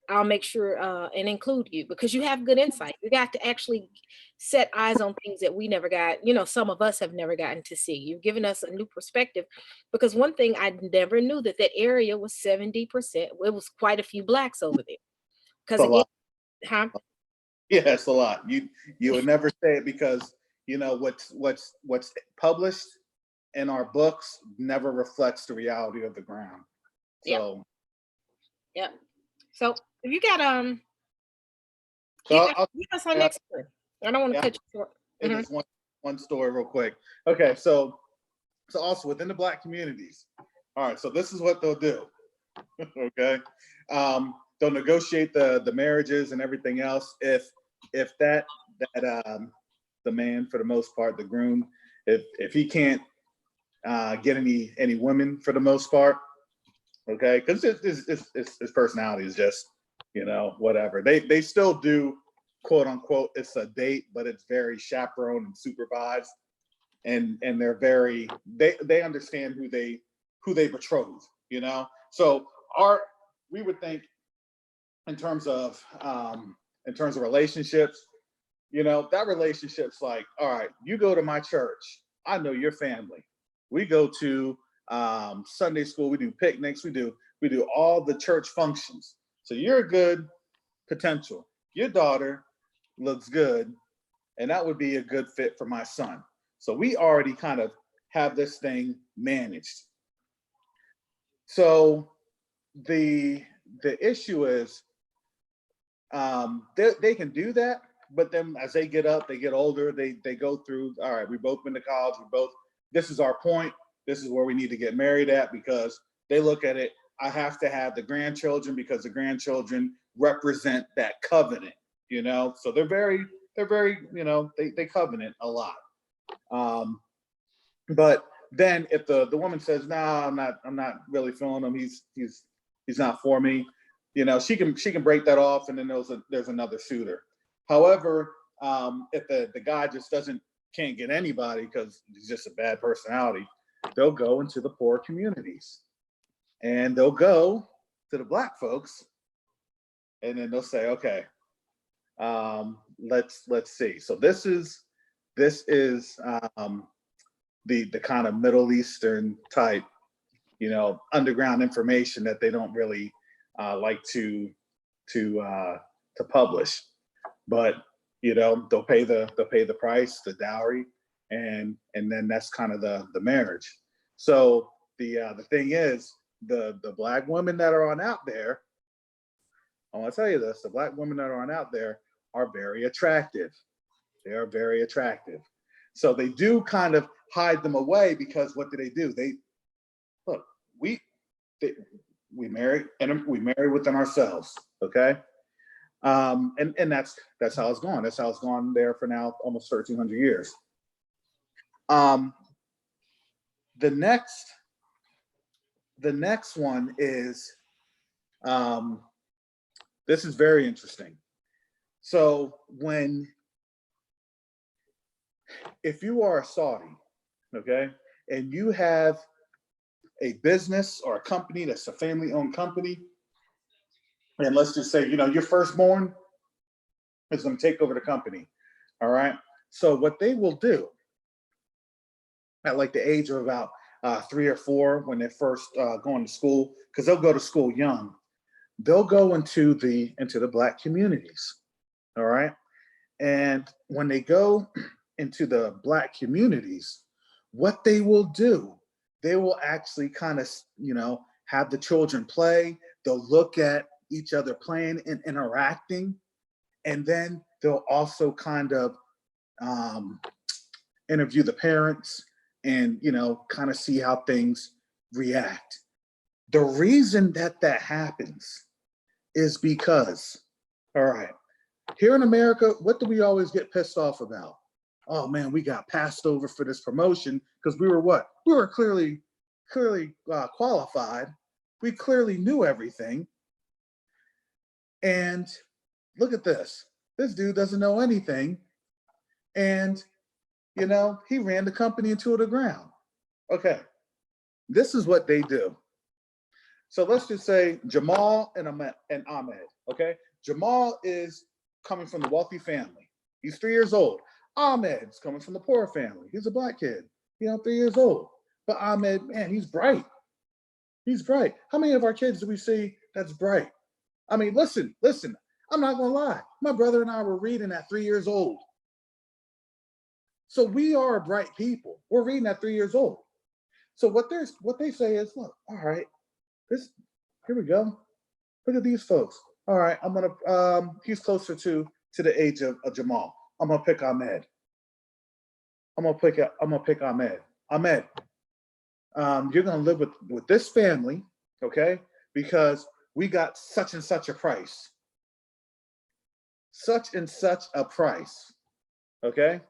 I'll make sure and include you because you have good insight. You got to actually set eyes on things that we never got, some of us have never gotten to see. You've given us a new perspective because one thing I never knew that area was 70%. It was quite a few blacks over there. Because again, huh? Yeah, it's a lot. You would never say it because what's published in our books never reflects the reality of the ground. So yep. So if you got give us our next one. I don't want to cut you short. Just one story real quick. Okay, so also within the black communities. All right, so this is what they'll do. Okay. They'll negotiate the marriages and everything else if that the man, for the most part, the groom, if he can't get any women for the most part, okay, because his personality is just whatever. They still do, quote unquote, it's a date, but it's very chaperoned and supervised, and they're very they understand who they betroth, So we would think in terms of relationships, that relationship's like, all right, you go to my church, I know your family. We go to Sunday school, we do picnics, we do all the church functions. So you're a good potential. Your daughter looks good, and that would be a good fit for my son. So we already kind of have this thing managed. So the issue is they can do that, but then as they get up, they get older, they go through, all right, we both been to college, this is our point, this is where we need to get married at, because they look at it, I have to have the grandchildren because the grandchildren represent that covenant, so they're very, they covenant a lot. But then if the woman says, no, I'm not really feeling him, he's not for me, she can break that off, and then there's another suitor. However, if the guy just can't get anybody because he's just a bad personality, they'll go into the poor communities, and they'll go to the black folks, and then they'll say, okay, let's see. So this is the kind of Middle Eastern type, underground information that they don't really like to publish, but they'll pay the price, the dowry, and then that's kind of the marriage. So the thing is, the black women that are on out there, I want to tell you this: the black women that are on out there are very attractive. They are very attractive. So they do kind of hide them away, because what do? They look, we marry, and we marry within ourselves. Okay. And that's how it's gone. That's how it's gone there for now almost 1,300 years. Um, the next the next one is um, this is very interesting. So if you are a Saudi, okay, and you have a business or a company that's a family-owned company, and let's just say, your firstborn is going to take over the company. All right. So what they will do at like the age of about 3 or 4, when they're first going to school, because they'll go to school young, they'll go into the Black communities. All right. And when they go into the Black communities, what they will do, they will actually kind of, have the children play. They'll look at each other playing and interacting. And then they'll also kind of interview the parents and, kind of see how things react. The reason that happens is because, all right, here in America, what do we always get pissed off about? Oh man, we got passed over for this promotion because we were what? We were clearly qualified. We clearly knew everything. And look at this. This dude doesn't know anything. And, he ran the company into the ground. Okay. This is what they do. So let's just say Jamal and Ahmed. Okay. Jamal is coming from the wealthy family. He's 3 years old. Ahmed's coming from the poor family. He's a Black kid, 3 years old. But Ahmed, man, he's bright. He's bright. How many of our kids do we see that's bright? I mean, listen, I'm not going to lie. My brother and I were reading at 3 years old. So we are bright people. We're reading at 3 years old. So what they say is, look, all right, here we go. Look at these folks. All right, I'm gonna he's closer to the age of Jamal. I'm gonna pick Ahmed. I'm gonna pick Ahmed. Ahmed, you're gonna live with this family, okay? Because we got such and such a price. Such and such a price. Okay?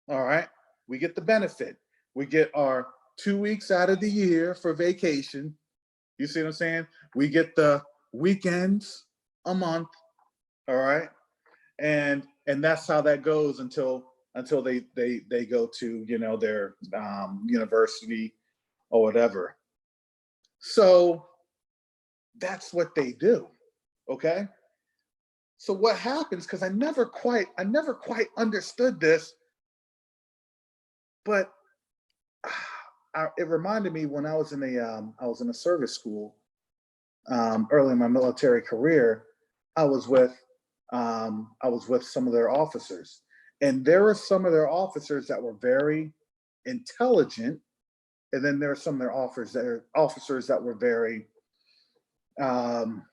All right, we get the benefit. We get our 2 weeks out of the year for vacation. You see what I'm saying? We get the weekends a month. All right. And that's how that goes until they go to, their university or whatever. So that's what they do. Okay. So what happens, because I never quite understood this, but it reminded me when I was in a service school early in my military career. I was with some of their officers, and there were some of their officers that were very intelligent, and then there are some of their officers that were very, I'll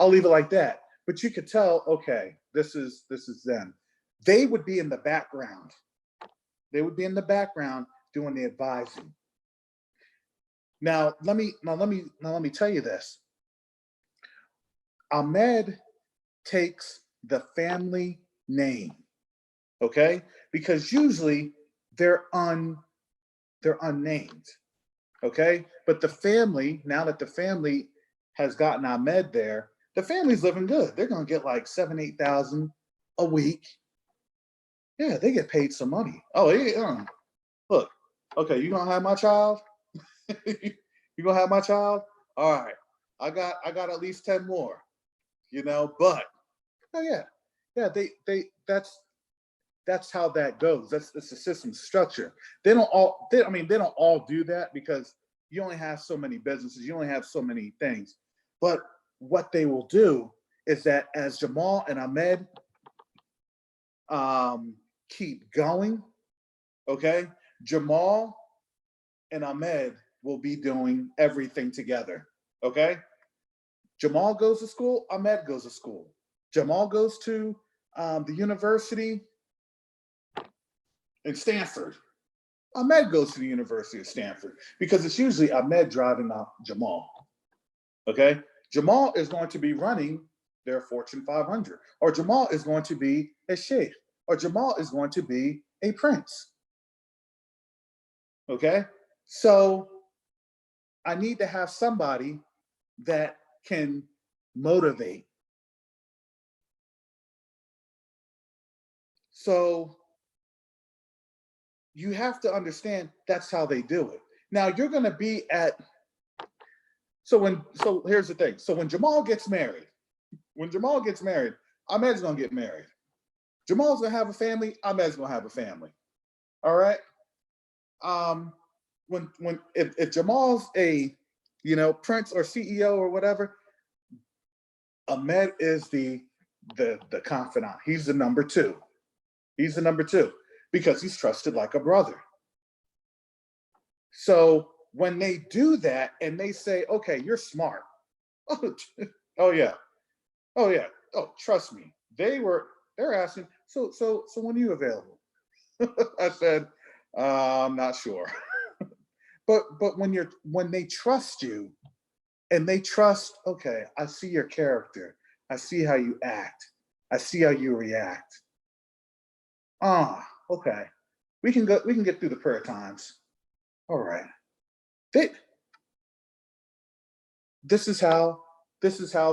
leave it like that. But you could tell, okay, this is them. They would be in the background. They would be in the background doing the advising. Now let me tell you this. Ahmed takes the family name, okay? Because usually they're unnamed, okay? But the family, now that the family has gotten Ahmed there, the family's living good. They're gonna get like 7,000-8,000 a week. Yeah, they get paid some money. Oh, yeah. Look, okay, you gonna have my child? You gonna have my child? All right, I got at least 10 more. But oh yeah, that's how that goes. That's the system structure. They don't all do that because you only have so many businesses, you only have so many things. But what they will do is that as Jamal and Ahmed keep going, okay, Jamal and Ahmed will be doing everything together. Okay. Jamal goes to school, Ahmed goes to school. Jamal goes to the university in Stanford. Ahmed goes to the University of Stanford because it's usually Ahmed driving out Jamal. Okay, Jamal is going to be running their Fortune 500, or Jamal is going to be a sheikh, or Jamal is going to be a prince. Okay, so I need to have somebody that can motivate. So you have to understand that's how they do it. Now you're going to be at so here's the thing. So when Jamal gets married, Ahmed's going to get married. Jamal's going to have a family, Ahmed's going to have a family. All right? If Jamal's a prince or CEO or whatever, Ahmed is the confidant. He's the number two. He's the number two because he's trusted like a brother. So when they do that and they say, okay, you're smart. Oh yeah. Oh yeah. Oh, trust me. They're asking, so when are you available? I said, I'm not sure. but when they trust you and they trust, okay, I see your character. I see how you act. I see how you react. Okay. We can get through the prayer times. All right. This is how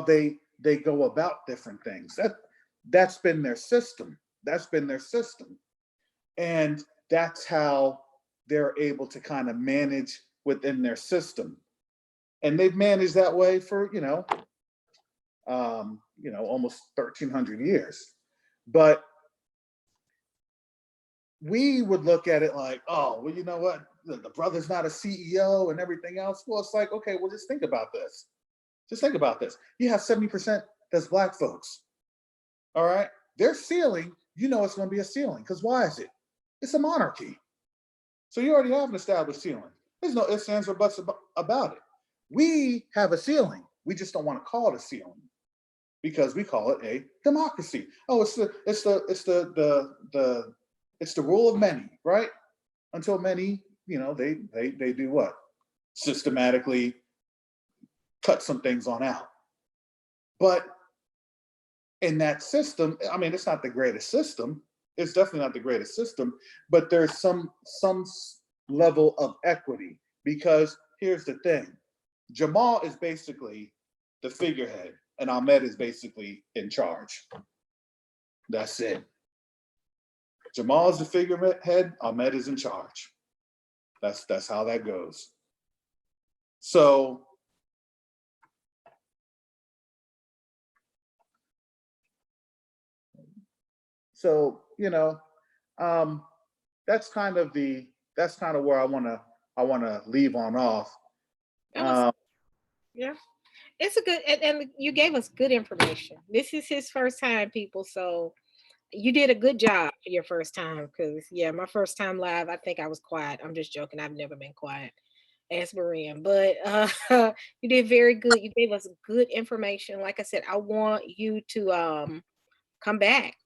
they go about different things. That's been their system. And that's how they're able to kind of manage within their system. And they've managed that way for almost 1,300 years. But we would look at it like, oh, well, you know what? The brother's not a CEO and everything else. Well, it's like, okay, well, just think about this. You have 70% that's Black folks. All right. Their ceiling, it's going to be a ceiling. Because why is it? It's a monarchy. So you already have an established ceiling. There's no ifs, ands, or buts about it. We have a ceiling. We just don't want to call it a ceiling because we call it a democracy. Oh, it's the rule of many, right? Until many, they do what? Systematically cut some things on out. But in that system, I mean, it's not the greatest system. It's definitely not the greatest system, but there's some level of equity because here's the thing. Jamal is basically the figurehead and Ahmed is basically in charge. That's it. Jamal is the figurehead, Ahmed is in charge. That's how that goes. So that's kind of where I wanna leave on off. Yeah, it's a good, and you gave us good information. This is his first time, people. So you did a good job for your first time. Because yeah, my first time live, I think I was quiet. I'm just joking. I've never been quiet as Marian, but you did very good. You gave us good information. Like I said, I want you to come back.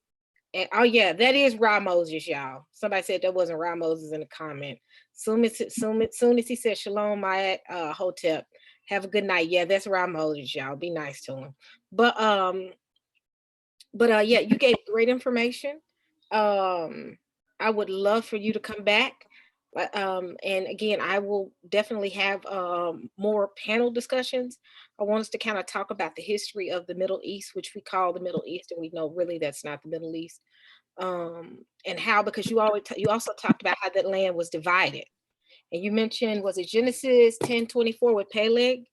And oh yeah, that is Ra Moses, y'all. Somebody said that wasn't Ra Moses in the comment. Soon as he said Shalom, my Hotep. Have a good night. Yeah, that's Ra Moses, y'all. Be nice to him. But yeah, you gave great information. I would love for you to come back. And again, I will definitely have more panel discussions. I want us to kind of talk about the history of the Middle East, which we call the Middle East, and we know really that's not the Middle East. And how, because you also talked about how that land was divided, and you mentioned, was it Genesis 10:24 with Peleg?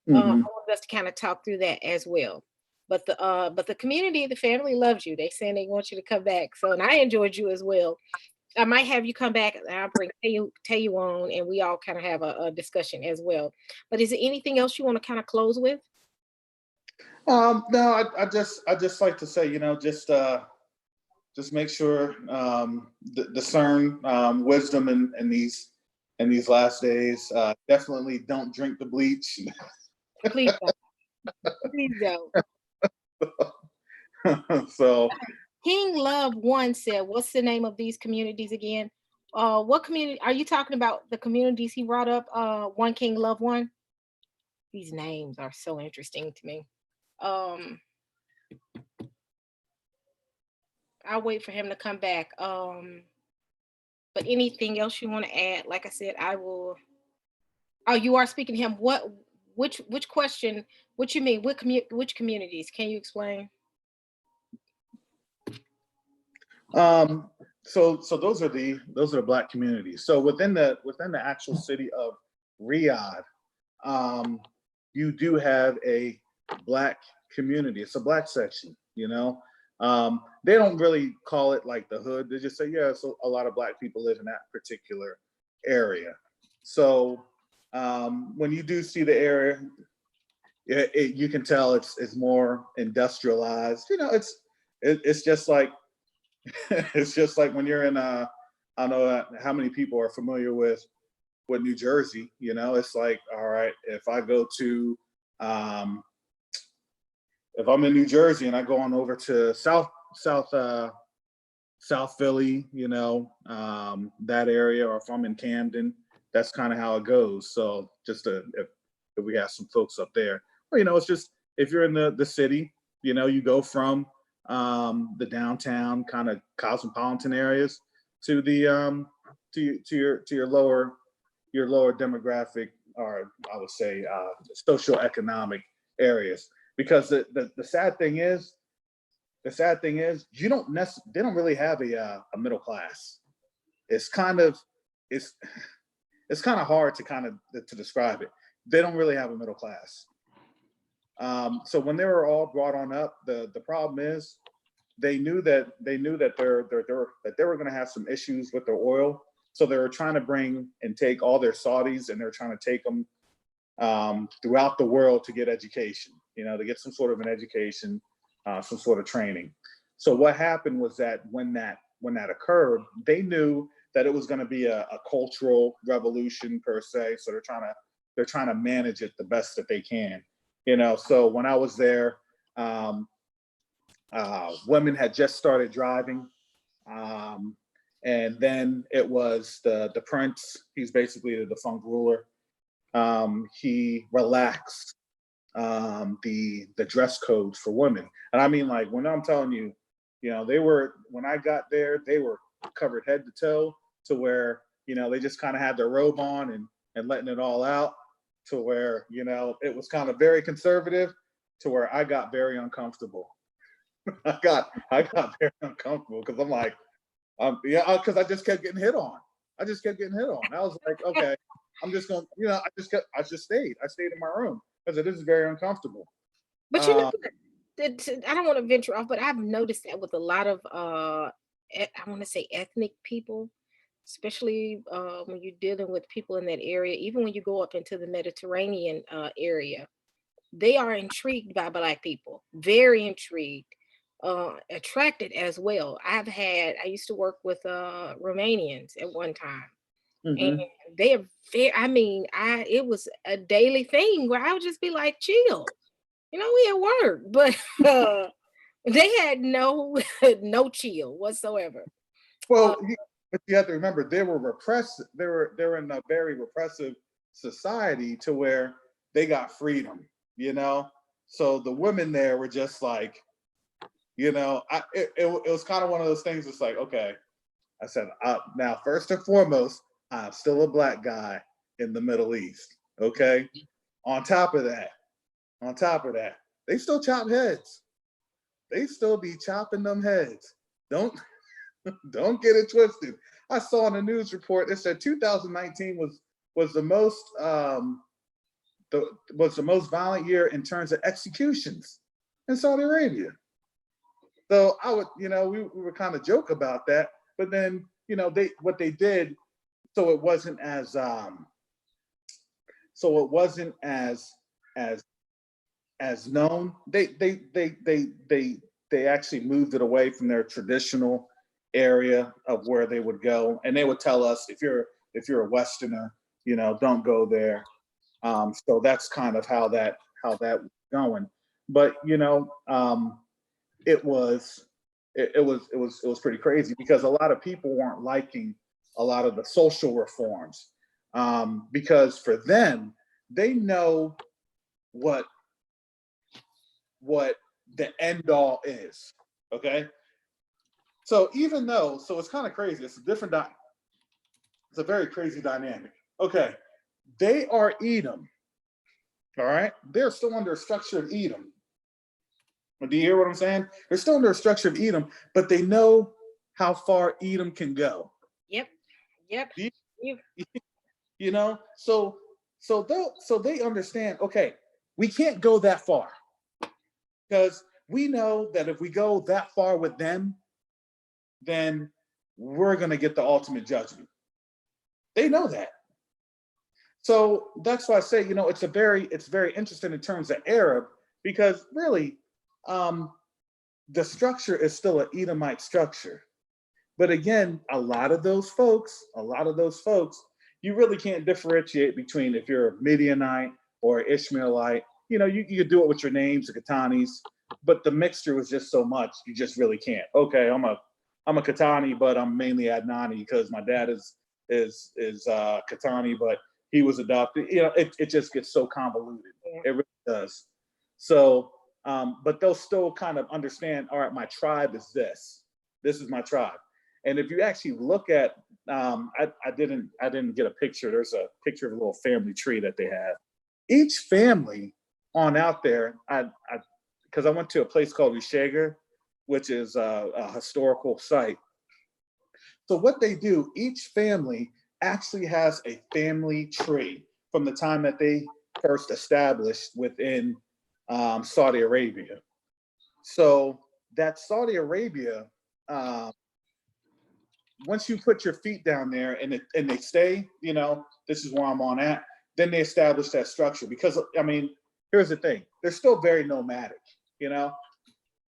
I want us to kind of talk through that as well. But the community, the family loves you. They saying they want you to come back. So, and I enjoyed you as well. I might have you come back and I'll bring you on and we all kind of have a discussion as well. But is there anything else you want to kind of close with? No, I just like to say, just make sure discern wisdom in these last days. Definitely don't drink the bleach. Please don't. Please don't. So King Love One said, "What's the name of these communities again?" What community are you talking about? The communities he brought up? One King, Love One. These names are so interesting to me. Um, I'll wait for him to come back. But anything else you want to add? Like I said, I will. Oh, you are speaking to him. What? Which question? What you mean? Which communities? Can you explain? Um, so those are the black communities. So within the actual city of Riyadh, um, you do have a black community. It's a black section, you know. They don't really call it like the hood. They just say, yeah, so a lot of black people live in that particular area. So when you do see the area, you can tell it's more industrialized. You know, it's just like it's just like when you're in I don't know how many people are familiar with New Jersey. You know, it's like, all right, um, if I'm in New Jersey and I go on over to South Philly, you know, that area, or if I'm in Camden, that's kind of how it goes. So just if we have some folks up there, well, you know, it's just if you're in the city, you know, you go from the downtown kind of cosmopolitan areas to the to your lower demographic, or I would say social economic areas. Because the sad thing is they don't really have a middle class. It's kind of it's it's kind of hard to to describe it. They don't really have a middle class. So when they were all brought on up, the problem is they knew that they were going to have some issues with their oil. So they were trying to bring and take all their Saudis, and they're trying to take them throughout the world to get education. You know, to get some sort of an education, some sort of training. So what happened was that when that occurred, they knew that it was going to be a cultural revolution per se. So they're trying to manage it the best that they can. You know, so when I was there, um, women had just started driving, um, and then it was the prince. He's basically the defunct ruler. He relaxed the dress codes for women. And I mean, like, when I'm telling you, you know, when I got there, they were covered head to toe, to where, you know, they just kind of had their robe on and letting it all out, to where, you know, it was kind of very conservative, to where I got very uncomfortable. I got very uncomfortable because I'm like, yeah, because I just kept getting hit on. I just kept getting hit on. I was like, okay, I'm just going, you know, I just stayed. I stayed in my room because it is very uncomfortable. But you know Uh, what? I don't want to venture off, but I've noticed that with a lot of I want to say ethnic people, especially when you're dealing with people in that area. Even when you go up into the Mediterranean area, they are intrigued by black people, very intrigued, attracted as well. I used to work with Romanians at one time, and mhm. they are very, I mean, it was a daily thing where I would just be like, chill, we at work, but they had no no chill whatsoever. Uh, Well, but you have to remember they were repressed. They were in a very repressive society, to where they got freedom. You know, so the women there were just like, you know, it was kind of one of those things. It's like, okay, I said, now first and foremost, I'm still a black guy in the Middle East. Okay. On top of that, on top of that, they still chop heads. They still be chopping them heads. Don't don't get it twisted. I saw in a news report that said 2019 was the most was the most violent year in terms of executions in Saudi Arabia. So I would, you know, we were kind of joke about that, but then, you know, they what they did, so it wasn't as as as known. They actually moved it away from their traditional area of where they would go, and they would tell us, if you're a Westerner, you know, don't go there. So that's kind of how that was going. But you know, it was it was pretty crazy, because a lot of people weren't liking a lot of the social reforms, because for them, they know what what the end all is. Okay, so even though, so it's kind of crazy. It's a different. It's a very crazy dynamic. Okay, they are Edom. All right, they're still under a structure of Edom. Do you hear what I'm saying? They're still under a structure of Edom, but they know how far Edom can go. Yep. Yep. You, You. you know, so they understand. Okay, we can't go that far because we know that if we go that far with them, then we're going to get the ultimate judgment. They know that. So that's why I say, it's very interesting in terms of Arab, because really, the structure is still an Edomite structure. But again, a lot of those folks, you really can't differentiate between if you're a Midianite or Ishmaelite. You could do it with your names, the Katanis, but the mixture was just so much, you just really can't. Okay, I'm a Katani, but I'm mainly Adnani because my dad is Katani, but he was adopted. It just gets so convoluted. Yeah. It really does. So, but they'll still kind of understand. All right, my tribe is this. This is my tribe. And if you actually look at, I didn't get a picture. There's a picture of a little family tree that they have. Each family on out there, because I went to a place called Rishager, which is a historical site. So what they do, each family actually has a family tree from the time that they first established within Saudi Arabia. So that Saudi Arabia, once you put your feet down there and they stay, this is where I'm on at, then they establish that structure. Because, here's the thing. They're still very nomadic,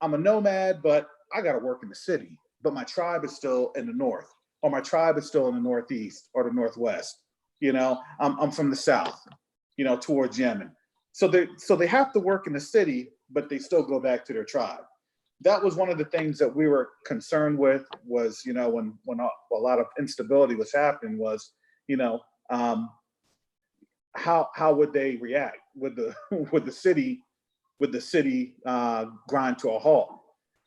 I'm a nomad, but I got to work in the city. But my tribe is still in the north, or my tribe is still in the northeast or the northwest. I'm from the south, towards Yemen. So they have to work in the city, but they still go back to their tribe. That was one of the things that we were concerned with was, when a lot of instability was happening was, how would they react? Would the city grind to a halt?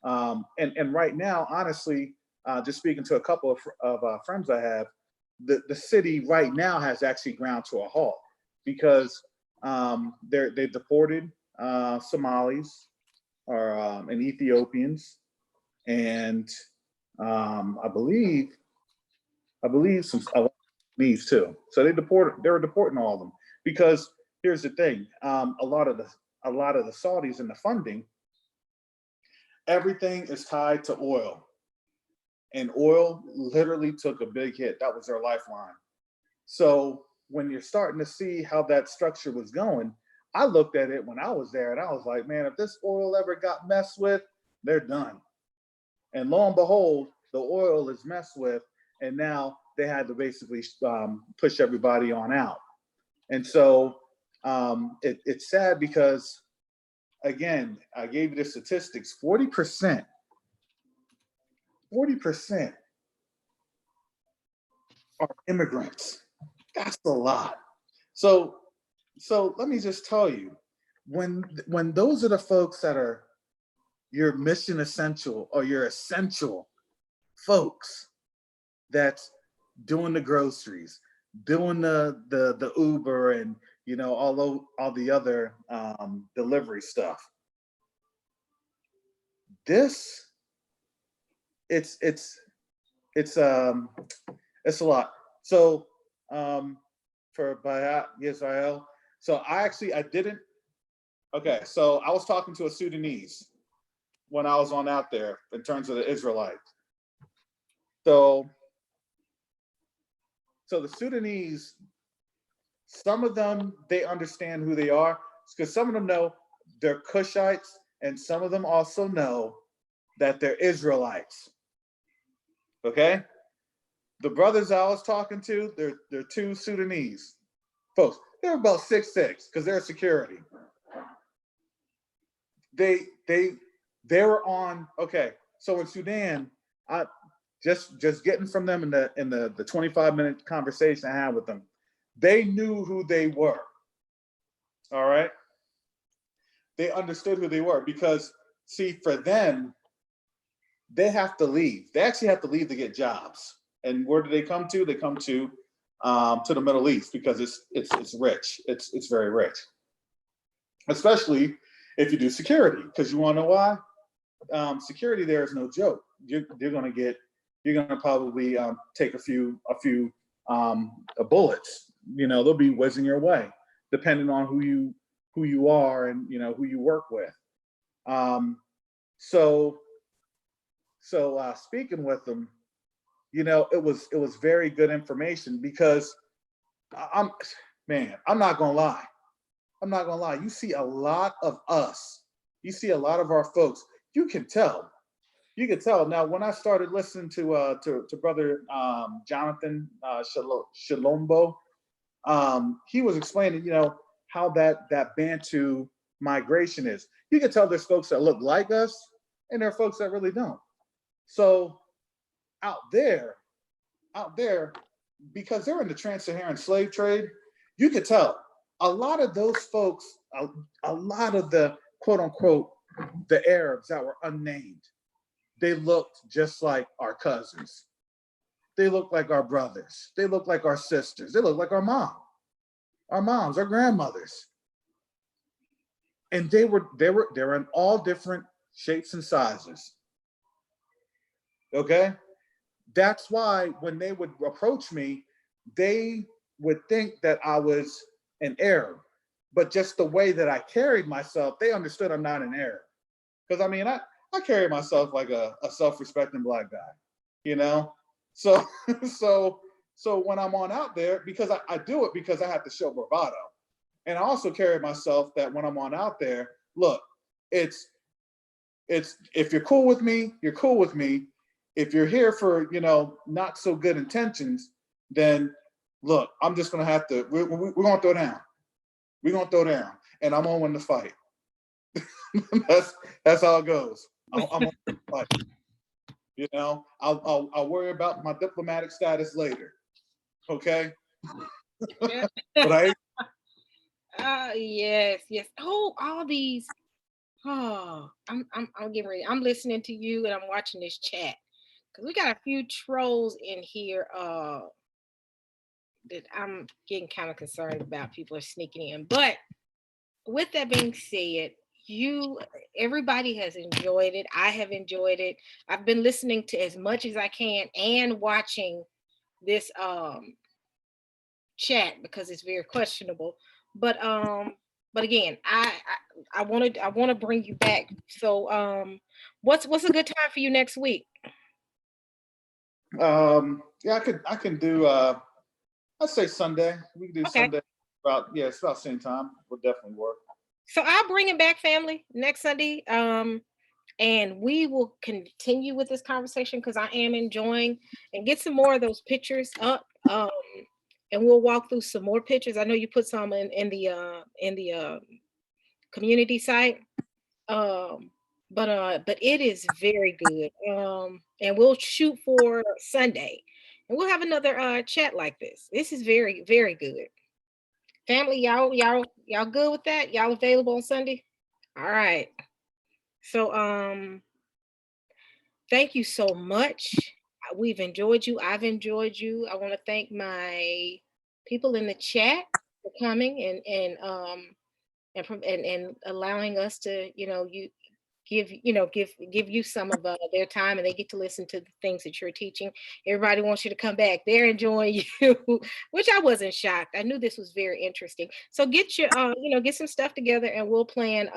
And right now, honestly, just speaking to a couple of friends I have, the city right now has actually ground to a halt because they've deported Somalis and Ethiopians, and I believe some Lebanese too. So they were deporting all of them because here's the thing: a lot of the Saudis and the funding, everything is tied to oil, and oil literally took a big hit. That was their lifeline. So when you're starting to see how that structure was going, I looked at it when I was there and I was like, man, if this oil ever got messed with, they're done. And lo and behold, the oil is messed with, and now they had to basically push everybody on out. And so it's sad because, again, I gave you the statistics, 40% are immigrants. That's a lot. So let me just tell you, when those are the folks that are your mission essential or your essential folks that's doing the groceries, doing the Uber and all the other delivery stuff. This it's a lot. So for Bayat Yisrael, so I didn't. Okay, so I was talking to a Sudanese when I was on out there in terms of the Israelites. So the Sudanese, some of them, they understand who they are because some of them know they're Cushites, and some of them also know that they're Israelites. Okay? The brothers I was talking to, they're two Sudanese folks. They're about 6'6" because they're security. They were on, okay, so in Sudan, just getting from them in the 25-minute conversation I had with them, they knew who they were. All right. They understood who they were because, see, for them, they have to leave. They actually have to leave to get jobs. And where do they come to? They come to the Middle East because it's rich. It's very rich, especially if you do security. Because you want to know why? Security there is no joke. You're gonna probably take a few bullets. They'll be whizzing your way, depending on who you are and who you work with. So speaking with them, it was very good information because I'm not gonna lie. I'm not gonna lie. You see a lot of us. You see a lot of our folks. You can tell. You can tell. Now, when I started listening to Brother Jonathan Shalombo, he was explaining, how that Bantu migration is. You can tell there's folks that look like us, and there are folks that really don't. So out there, because they're in the trans-Saharan slave trade, you could tell a lot of those folks, a lot of the quote unquote the Arabs that were unnamed, they looked just like our cousins. They looked like our brothers. They looked like our sisters. They looked like our moms, our grandmothers. And they were in all different shapes and sizes. Okay? That's why when they would approach me, they would think that I was an Arab. But just the way that I carried myself, they understood I'm not an Arab. Because I carry myself like a self-respecting Black guy, So so when I'm on out there, because I do it because I have to show bravado. And I also carry myself that when I'm on out there, look, it's if you're cool with me, you're cool with me. If you're here for, not so good intentions, then look, I'm just gonna have to, we're gonna throw down. We're gonna throw down. And I'm gonna win the fight. that's how it goes. I'm gonna win the fight. I'll worry about my diplomatic status later. Okay. Yeah. But Yes. Oh, all these. Oh, I'm getting ready. I'm listening to you and I'm watching this chat because we got a few trolls in here. That I'm getting kind of concerned about. People are sneaking in. But with that being said, everybody has enjoyed it. I have enjoyed it. I've been listening to as much as I can and watching this chat because it's very questionable. But again, I want to bring you back. So what's a good time for you next week? Yeah, I can do I'd say Sunday. We can do Okay. Sunday it's about same time. Will definitely work. So I'll bring it back, family, next Sunday. And we will continue with this conversation because I am enjoying and get some more of those pictures up. And we'll walk through some more pictures. I know you put some in the community site. But it is very good. And we'll shoot for Sunday, and we'll have another chat like this. This is very, very good. Family, y'all good with that? Y'all available on Sunday? All right. So thank you so much. We've enjoyed you. I've enjoyed you. I want to thank my people in the chat for coming and allowing us to, give you some of their time, and they get to listen to the things that you're teaching. Everybody wants you to come back. They're enjoying you, which I wasn't shocked. I knew this was very interesting. So get your get some stuff together, and we'll plan.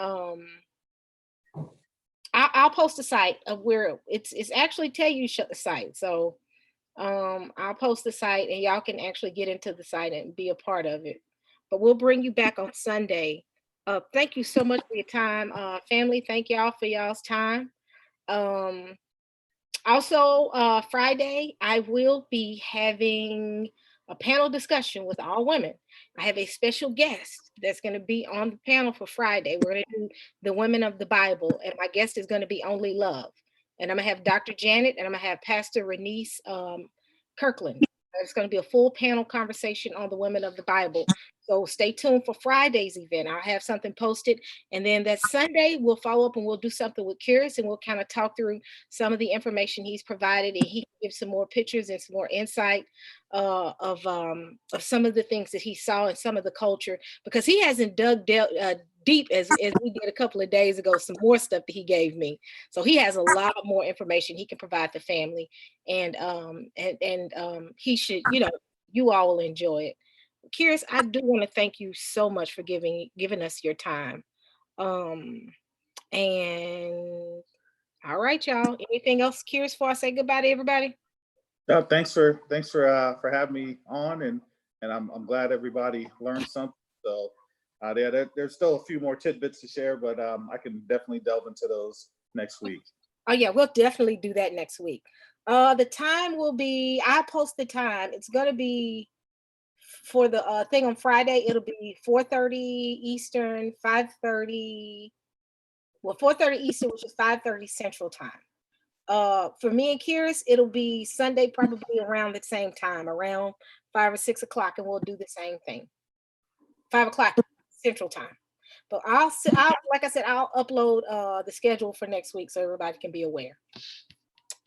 I'll post a site of where it's actually tell you shut the site. So I'll post the site, and y'all can actually get into the site and be a part of it. But we'll bring you back on Sunday. Thank you so much for your time, family. Thank y'all for y'all's time. Also, Friday, I will be having a panel discussion with all women. I have a special guest that's going to be on the panel for Friday. We're going to do the women of the Bible, and my guest is going to be Only Love. and I'm gonna have Dr. Janet, and I'm gonna have Pastor Renice Kirkland. It's gonna be a full panel conversation on the women of the Bible. So stay tuned for Friday's event. I'll have something posted, and then that Sunday we'll follow up and we'll do something with Curious, and we'll kind of talk through some of the information he's provided, and he can give some more pictures and some more insight of some of the things that he saw and some of the culture, because he hasn't deep as we did a couple of days ago, some more stuff that he gave me. So he has a lot more information he can provide the family, and he should, you all will enjoy it. Curious, I do want to thank you so much for giving us your time. Um, and all right, y'all. Anything else, Curious, before I say goodbye to everybody? No, for having me on, and I'm glad everybody learned something. So there's still a few more tidbits to share, but I can definitely delve into those next week. Oh yeah, we'll definitely do that next week. The time will be, I post the time. It's gonna be for the thing on Friday. It'll be 4:30 Eastern, 5:30. Well, 4:30 Eastern, which is 5:30 Central Time. For me and Curious, it'll be Sunday, probably around the same time, around 5 or 6 o'clock, and we'll do the same thing. 5 o'clock Central Time. But I'll like I said, I'll upload the schedule for next week so everybody can be aware.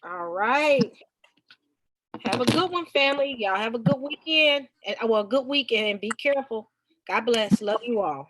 All right. Have a good one, family. Y'all have a good weekend. And well, a good weekend, and be careful. God bless. Love you all.